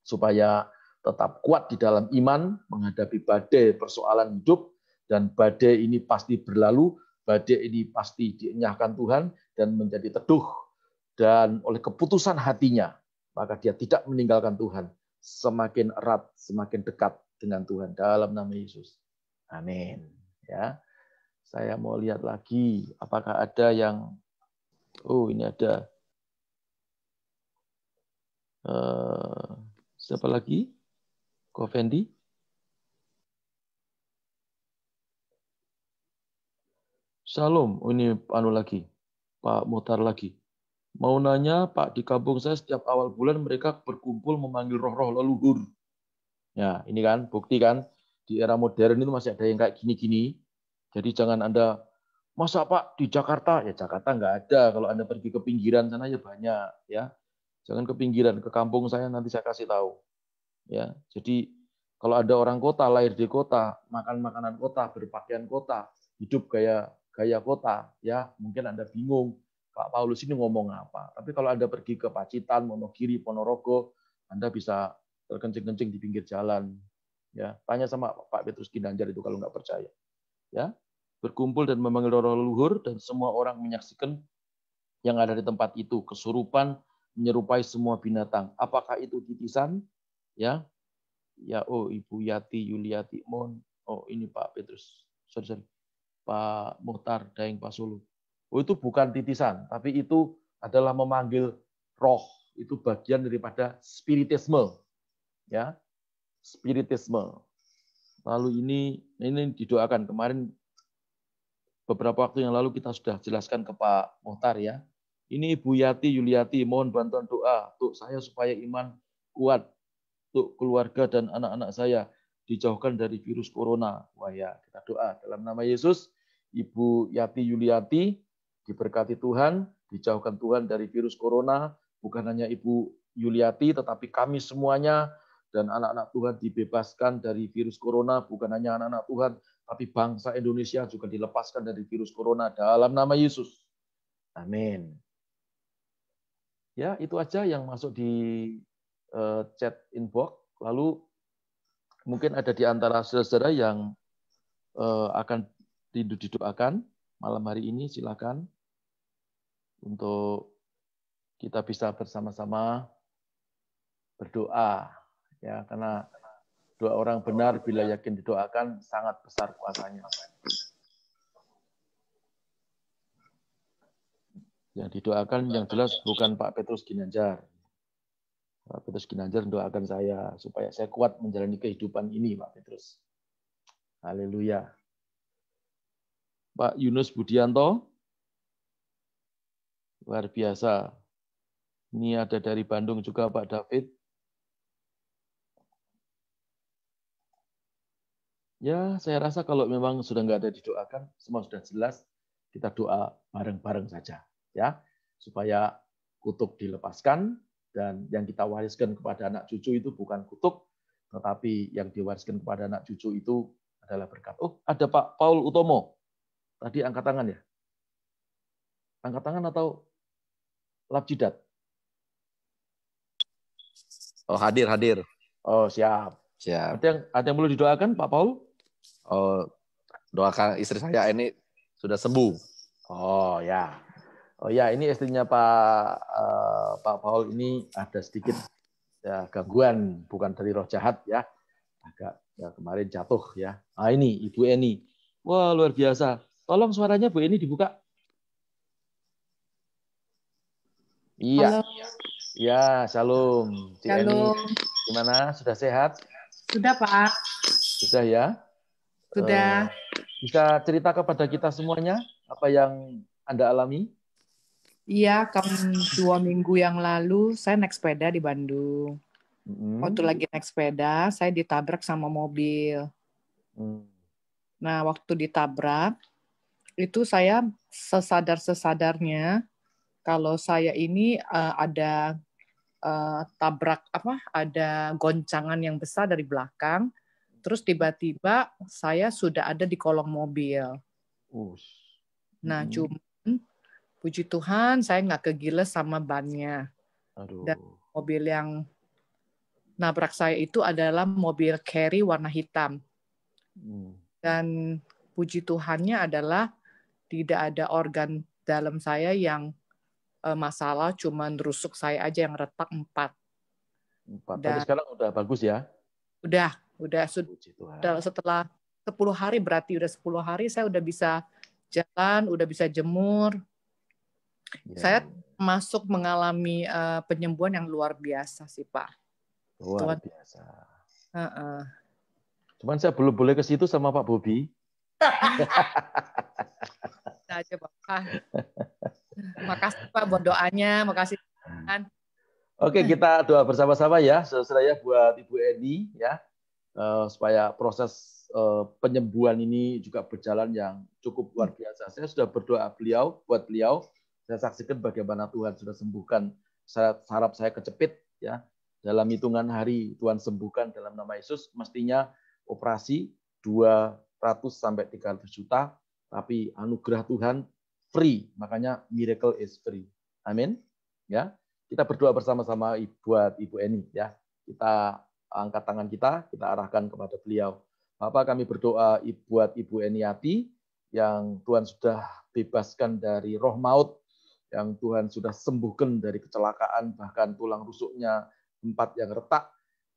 supaya tetap kuat di dalam iman, menghadapi badai persoalan hidup, dan badai ini pasti berlalu, badai ini pasti dienyahkan Tuhan, dan menjadi teduh. Dan oleh keputusan hatinya, maka dia tidak meninggalkan Tuhan. Semakin erat, semakin dekat dengan Tuhan. Dalam nama Yesus. Amin. Ya. Saya mau lihat lagi, apakah ada yang, ini ada, siapa lagi? Ko Fendi? Shalom, ini lagi, Pak Mohtar lagi. Mau nanya, Pak, di kampung saya setiap awal bulan mereka berkumpul memanggil roh-roh leluhur. Ya, ini kan, bukti kan, di era modern itu masih ada yang kayak gini-gini. Jadi jangan Anda, masa Pak di Jakarta? Ya Jakarta nggak ada. Kalau Anda pergi ke pinggiran sana ya banyak. Ya, jangan ke pinggiran, ke kampung saya nanti saya kasih tahu. Ya, jadi kalau ada orang kota, lahir di kota, makan makanan kota, berpakaian kota, hidup gaya kota, ya mungkin Anda bingung, Pak Paulus ini ngomong apa. Tapi kalau Anda pergi ke Pacitan, Wonogiri, Ponorogo, Anda bisa terkencing-kencing di pinggir jalan. Ya, tanya sama Pak Petrus Ginanjar itu kalau nggak percaya. Ya, berkumpul dan memanggil roh leluhur dan semua orang menyaksikan yang ada di tempat itu kesurupan menyerupai semua binatang. Apakah itu titisan? Ya, ya, oh Ibu Yati Yuliati Mon, oh ini Pak Petrus, sorry, Pak Muhtar Daeng Pasulu. Oh itu bukan titisan, tapi itu adalah memanggil roh. Itu bagian daripada spiritisme, ya, spiritisme. Lalu ini didoakan kemarin beberapa waktu yang lalu kita sudah jelaskan ke Pak Muhtar ya. Ini Ibu Yati Yuliati mohon bantuan doa untuk saya supaya iman kuat, untuk keluarga dan anak-anak saya dijauhkan dari virus corona. Wah ya, kita doa dalam nama Yesus, Ibu Yati Yuliati diberkati Tuhan, dijauhkan Tuhan dari virus corona, bukan hanya Ibu Yuliati, tetapi kami semuanya dan anak-anak Tuhan dibebaskan dari virus corona, bukan hanya anak-anak Tuhan, tapi bangsa Indonesia juga dilepaskan dari virus corona dalam nama Yesus. Amin. Ya, itu aja yang masuk di chat inbox. Lalu mungkin ada di antara saudara yang akan didoakan malam hari ini, silakan untuk kita bisa bersama-sama berdoa ya, karena doa orang benar bila yakin didoakan sangat besar kuasanya. Yang didoakan yang jelas bukan Pak Petrus Ginanjar. Pak Petrus Ginanjar doakan saya supaya saya kuat menjalani kehidupan ini, Pak Petrus. Haleluya. Pak Yunus Budianto, luar biasa. Ini ada dari Bandung juga Pak David. Ya, saya rasa kalau memang sudah nggak ada didoakan, semua sudah jelas, kita doa bareng-bareng saja, ya, supaya kutuk dilepaskan dan yang kita wariskan kepada anak cucu itu bukan kutuk, tetapi yang diwariskan kepada anak cucu itu adalah berkat. Oh, ada Pak Paul Utomo. Tadi angkat tangan ya? Angkat tangan atau lap jidat? Oh, hadir. Oh, siap. Siap. Ada yang perlu didoakan, Pak Paul? Oh, doakan istri saya ini sudah sembuh. Oh ya. Oh ya, ini istrinya Pak Paul ini ada sedikit ya, gangguan, bukan dari roh jahat ya. Agak ya, kemarin jatuh ya. Ah ini Ibu Eni. Wah, luar biasa. Tolong suaranya Bu Eni dibuka. Iya. Halo. Ya, shalom. Shalom. Eni, gimana? Sudah sehat? Sudah, Pak. Sudah ya? Sudah. Bisa cerita kepada kita semuanya apa yang Anda alami? Iya, 2 minggu yang lalu saya naik sepeda di Bandung. Waktu lagi naik sepeda, saya ditabrak sama mobil. Nah, waktu ditabrak, itu saya sesadar-sesadarnya kalau saya ini ada tabrak ada goncangan yang besar dari belakang, terus tiba-tiba saya sudah ada di kolong mobil. Nah, cuma puji Tuhan, saya nggak kegiles sama bannya. Dan mobil yang nabrak saya itu adalah mobil carry warna hitam. Dan puji Tuhannya adalah tidak ada organ dalam saya yang masalah, cuma rusuk saya aja yang retak 4. Tapi sekarang udah bagus ya? Udah setelah 10 hari, berarti udah 10 hari saya udah bisa jalan, udah bisa jemur. Saya masuk mengalami penyembuhan yang luar biasa sih, Pak. Luar biasa. Cuman saya belum boleh ke situ sama Pak Bobi. Aja, Bapak. Makasih Pak buat doanya, makasih. Oke, kita doa bersama-sama ya, saudara buat Ibu Eni ya. supaya proses penyembuhan ini juga berjalan yang cukup luar biasa. Saya sudah berdoa buat beliau. Saya saksikan bagaimana Tuhan sudah sembuhkan saraf saya kecepit, ya. Dalam hitungan hari Tuhan sembuhkan dalam nama Yesus. Mestinya operasi 200 sampai 300 juta, tapi anugerah Tuhan free. Makanya miracle is free. Amin. Ya. Kita berdoa bersama-sama buat Ibu Eni, ya. Kita angkat tangan kita arahkan kepada beliau. Bapak, kami berdoa buat Ibu Eniati yang Tuhan sudah bebaskan dari roh maut, yang Tuhan sudah sembuhkan dari kecelakaan, bahkan tulang rusuknya 4 yang retak,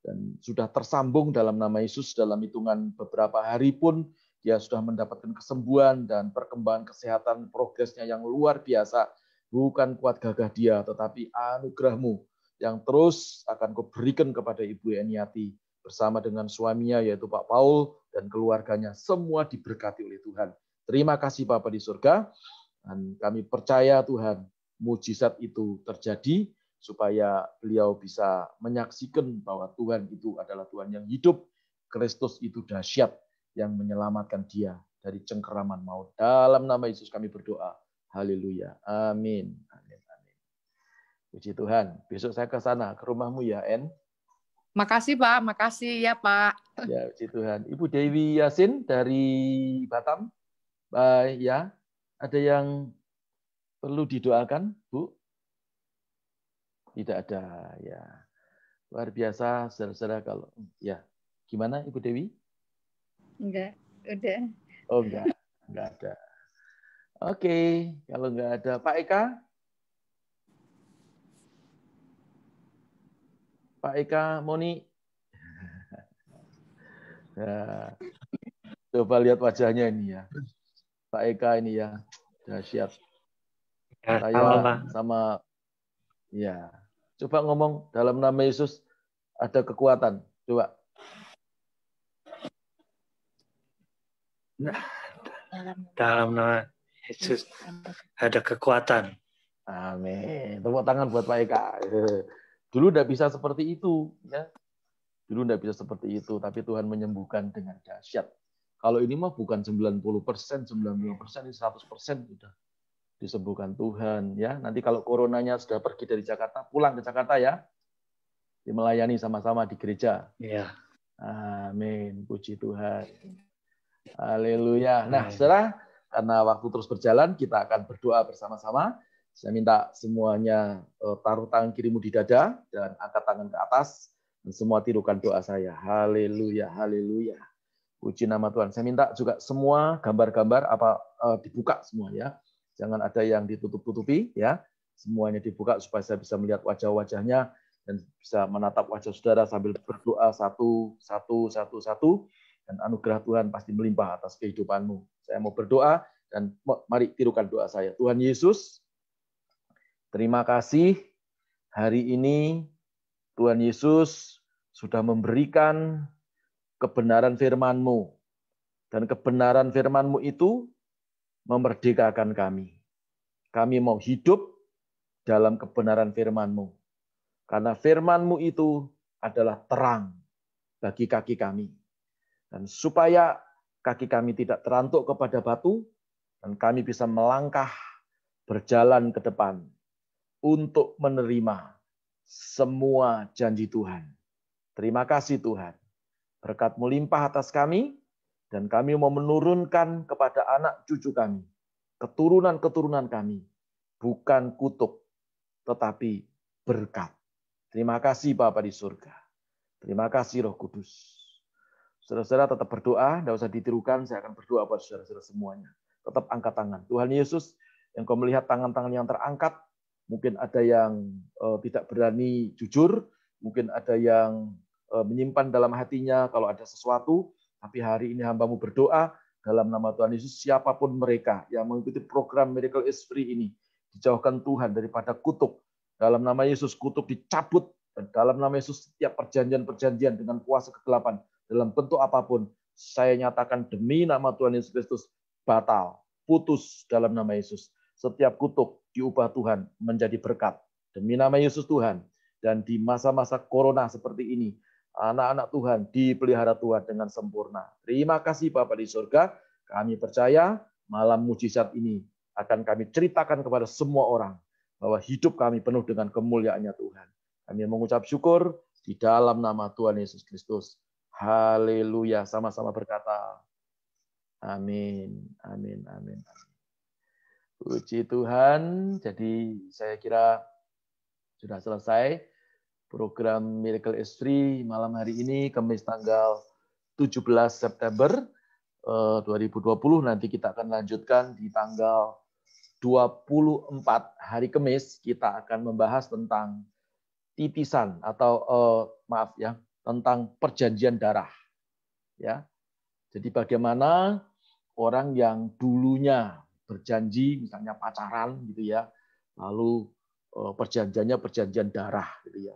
dan sudah tersambung dalam nama Yesus. Dalam hitungan beberapa hari pun dia sudah mendapatkan kesembuhan dan perkembangan kesehatan progresnya yang luar biasa. Bukan kuat gagah dia, tetapi anugerah-Mu yang terus akan Kau berikan kepada Ibu Eniati bersama dengan suaminya yaitu Pak Paul dan keluarganya. Semua diberkati oleh Tuhan. Terima kasih Bapa di surga. Dan kami percaya Tuhan, mujizat itu terjadi supaya beliau bisa menyaksikan bahwa Tuhan itu adalah Tuhan yang hidup. Kristus itu dahsyat yang menyelamatkan dia dari cengkeraman maut. Dalam nama Yesus kami berdoa. Haleluya. Amin. Amin. Amin. Puji Tuhan. Besok saya ke sana, ke rumahmu ya, En. Makasih Pak, makasih ya Pak. Ya, puji Tuhan. Ibu Dewi Yasin dari Batam. Ya, ada yang perlu didoakan, Bu? Tidak ada, ya. Luar biasa, saudara-saudara. Kalau ya, gimana Ibu Dewi? Enggak, udah. Oh, enggak ada. Oke, kalau enggak ada Pak Eka? Pak Eka, Moni? Ya, coba lihat wajahnya ini ya. Pak Eka ini ya, dahsyat. Ya, Saya sama, ya. Coba ngomong dalam nama Yesus ada kekuatan. Coba. Dalam nama Yesus ada kekuatan. Amin. Tepuk tangan buat Pak Eka. Dulu tidak bisa seperti itu, ya. Dulu tidak bisa seperti itu, tapi Tuhan menyembuhkan dengan dahsyat. Kalau ini mah bukan 90%, 90%, ini 100% sudah disembuhkan Tuhan, ya. Nanti kalau coronanya sudah pergi dari Jakarta, pulang ke Jakarta ya. Melayani sama-sama di gereja. Ya. Amin. Puji Tuhan. Haleluya. Nah, saudara, karena waktu terus berjalan, kita akan berdoa bersama-sama. Saya minta semuanya taruh tangan kirimu di dada dan angkat tangan ke atas. Dan semua tirukan doa saya. Haleluya, haleluya. Puji nama Tuhan. Saya minta juga semua gambar-gambar dibuka semua ya. Jangan ada yang ditutup-tutupi ya. Semuanya dibuka supaya saya bisa melihat wajah-wajahnya dan bisa menatap wajah saudara sambil berdoa satu. Dan anugerah Tuhan pasti melimpah atas kehidupanmu. Saya mau berdoa dan mari tirukan doa saya. Tuhan Yesus, terima kasih hari ini Tuhan Yesus sudah memberikan kebenaran firman-Mu. Dan kebenaran firman-Mu itu memerdekakan kami. Kami mau hidup dalam kebenaran firman-Mu. Karena firman-Mu itu adalah terang bagi kaki kami. Dan supaya kaki kami tidak terantuk kepada batu, dan kami bisa melangkah berjalan ke depan untuk menerima semua janji Tuhan. Terima kasih Tuhan. Berkat-Mu limpah atas kami, dan kami mau menurunkan kepada anak cucu kami, keturunan-keturunan kami, bukan kutuk, tetapi berkat. Terima kasih Bapa di surga. Terima kasih Roh Kudus. Saudara-saudara tetap berdoa, tidak usah ditirukan, saya akan berdoa buat saudara-saudara semuanya. Tetap angkat tangan. Tuhan Yesus, yang Kau melihat tangan-tangan yang terangkat, mungkin ada yang tidak berani jujur, mungkin ada yang menyimpan dalam hatinya kalau ada sesuatu, tapi hari ini hamba-Mu berdoa, dalam nama Tuhan Yesus, siapapun mereka yang mengikuti program Miracle is Free ini, dijauhkan Tuhan daripada kutuk. Dalam nama Yesus, kutuk dicabut. Dan dalam nama Yesus, setiap perjanjian-perjanjian dengan kuasa kegelapan, dalam bentuk apapun, saya nyatakan demi nama Tuhan Yesus Kristus, batal, putus dalam nama Yesus. Setiap kutuk diubah Tuhan menjadi berkat. Demi nama Yesus Tuhan. Dan di masa-masa corona seperti ini, Anak-anak Tuhan dipelihara Tuhan dengan sempurna. Terima kasih Bapa di surga. Kami percaya malam mujizat ini akan kami ceritakan kepada semua orang bahwa hidup kami penuh dengan kemuliaannya Tuhan. Kami mengucap syukur di dalam nama Tuhan Yesus Kristus. Haleluya. Sama-sama berkata, amin, amin, amin. Puji Tuhan. Jadi saya kira sudah selesai program Miracle is Free malam hari ini, Kamis tanggal 17 September 2020. Nanti kita akan lanjutkan di tanggal 24 hari Kamis. Kita akan membahas tentang titisan atau tentang perjanjian darah. Ya. Jadi bagaimana orang yang dulunya berjanji, misalnya pacaran gitu ya, lalu perjanjiannya perjanjian darah gitu ya.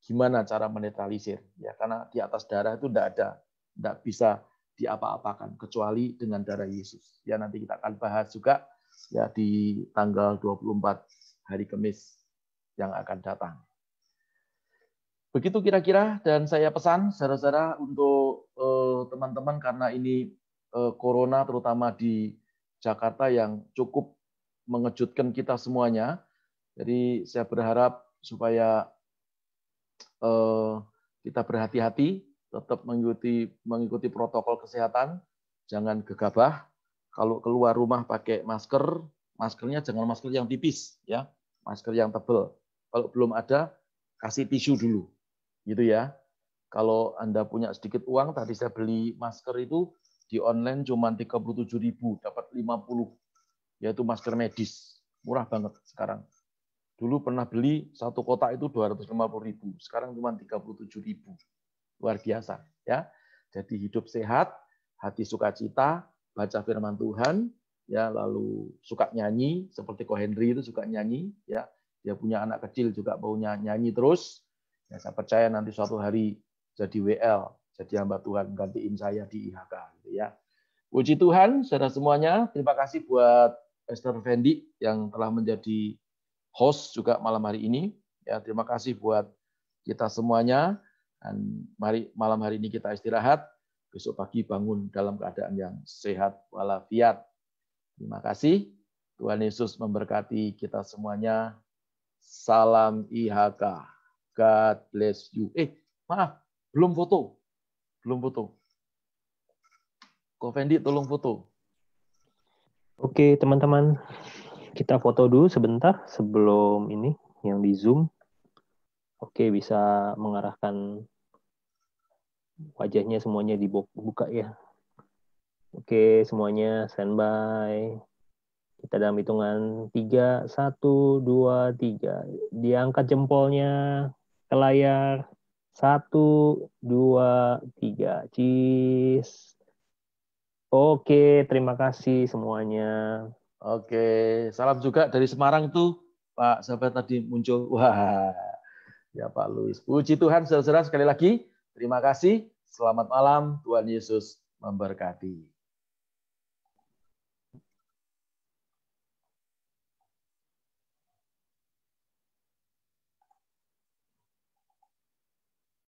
Gimana cara menetralisir? Ya, karena di atas darah itu tidak bisa diapa-apakan kecuali dengan darah Yesus. Ya, nanti kita akan bahas juga ya di tanggal 24 hari Kamis yang akan datang. Begitu kira-kira, dan saya pesan saudara-saudara untuk teman-teman karena ini corona terutama di Jakarta yang cukup mengejutkan kita semuanya. Jadi saya berharap supaya kita berhati-hati, tetap mengikuti protokol kesehatan, jangan gegabah. Kalau keluar rumah pakai masker, maskernya jangan masker yang tipis, ya, masker yang tebal. Kalau belum ada, kasih tisu dulu, gitu ya. Kalau Anda punya sedikit uang, tadi saya beli masker itu di online cuma 37.000, dapat 50, yaitu masker medis, murah banget sekarang. Dulu pernah beli satu kotak itu 250.000, sekarang cuma 37.000. Luar biasa, ya. Jadi hidup sehat, hati sukacita, baca firman Tuhan, ya, lalu suka nyanyi seperti Ko Henry itu suka nyanyi, ya. Dia punya anak kecil juga maunya nyanyi terus. Ya, saya percaya nanti suatu hari jadi WL, jadi hamba Tuhan gantiin saya di IHK, gitu ya. Puji Tuhan, saudara semuanya. Terima kasih buat Esther Fendi yang telah menjadi host juga malam hari ini. Ya, terima kasih buat kita semuanya. Dan mari malam hari ini kita istirahat. Besok pagi bangun dalam keadaan yang sehat walafiat. Terima kasih. Tuhan Yesus memberkati kita semuanya. Salam IHK. God bless you. Maaf, belum foto. Ko Fendi tolong foto. Oke, teman-teman. Kita foto dulu sebentar sebelum ini yang di Zoom. Oke, bisa mengarahkan wajahnya semuanya dibuka ya. Oke, semuanya standby. Kita dalam hitungan 3, 1, 2, 3. Diangkat jempolnya ke layar. 1, 2, 3. Cheese. Oke, terima kasih semuanya. Oke, salam juga dari Semarang tuh, Pak sahabat tadi muncul. Wah, ya Pak Luis. Puji Tuhan, saudara-saudara sekali lagi. Terima kasih. Selamat malam. Tuhan Yesus memberkati.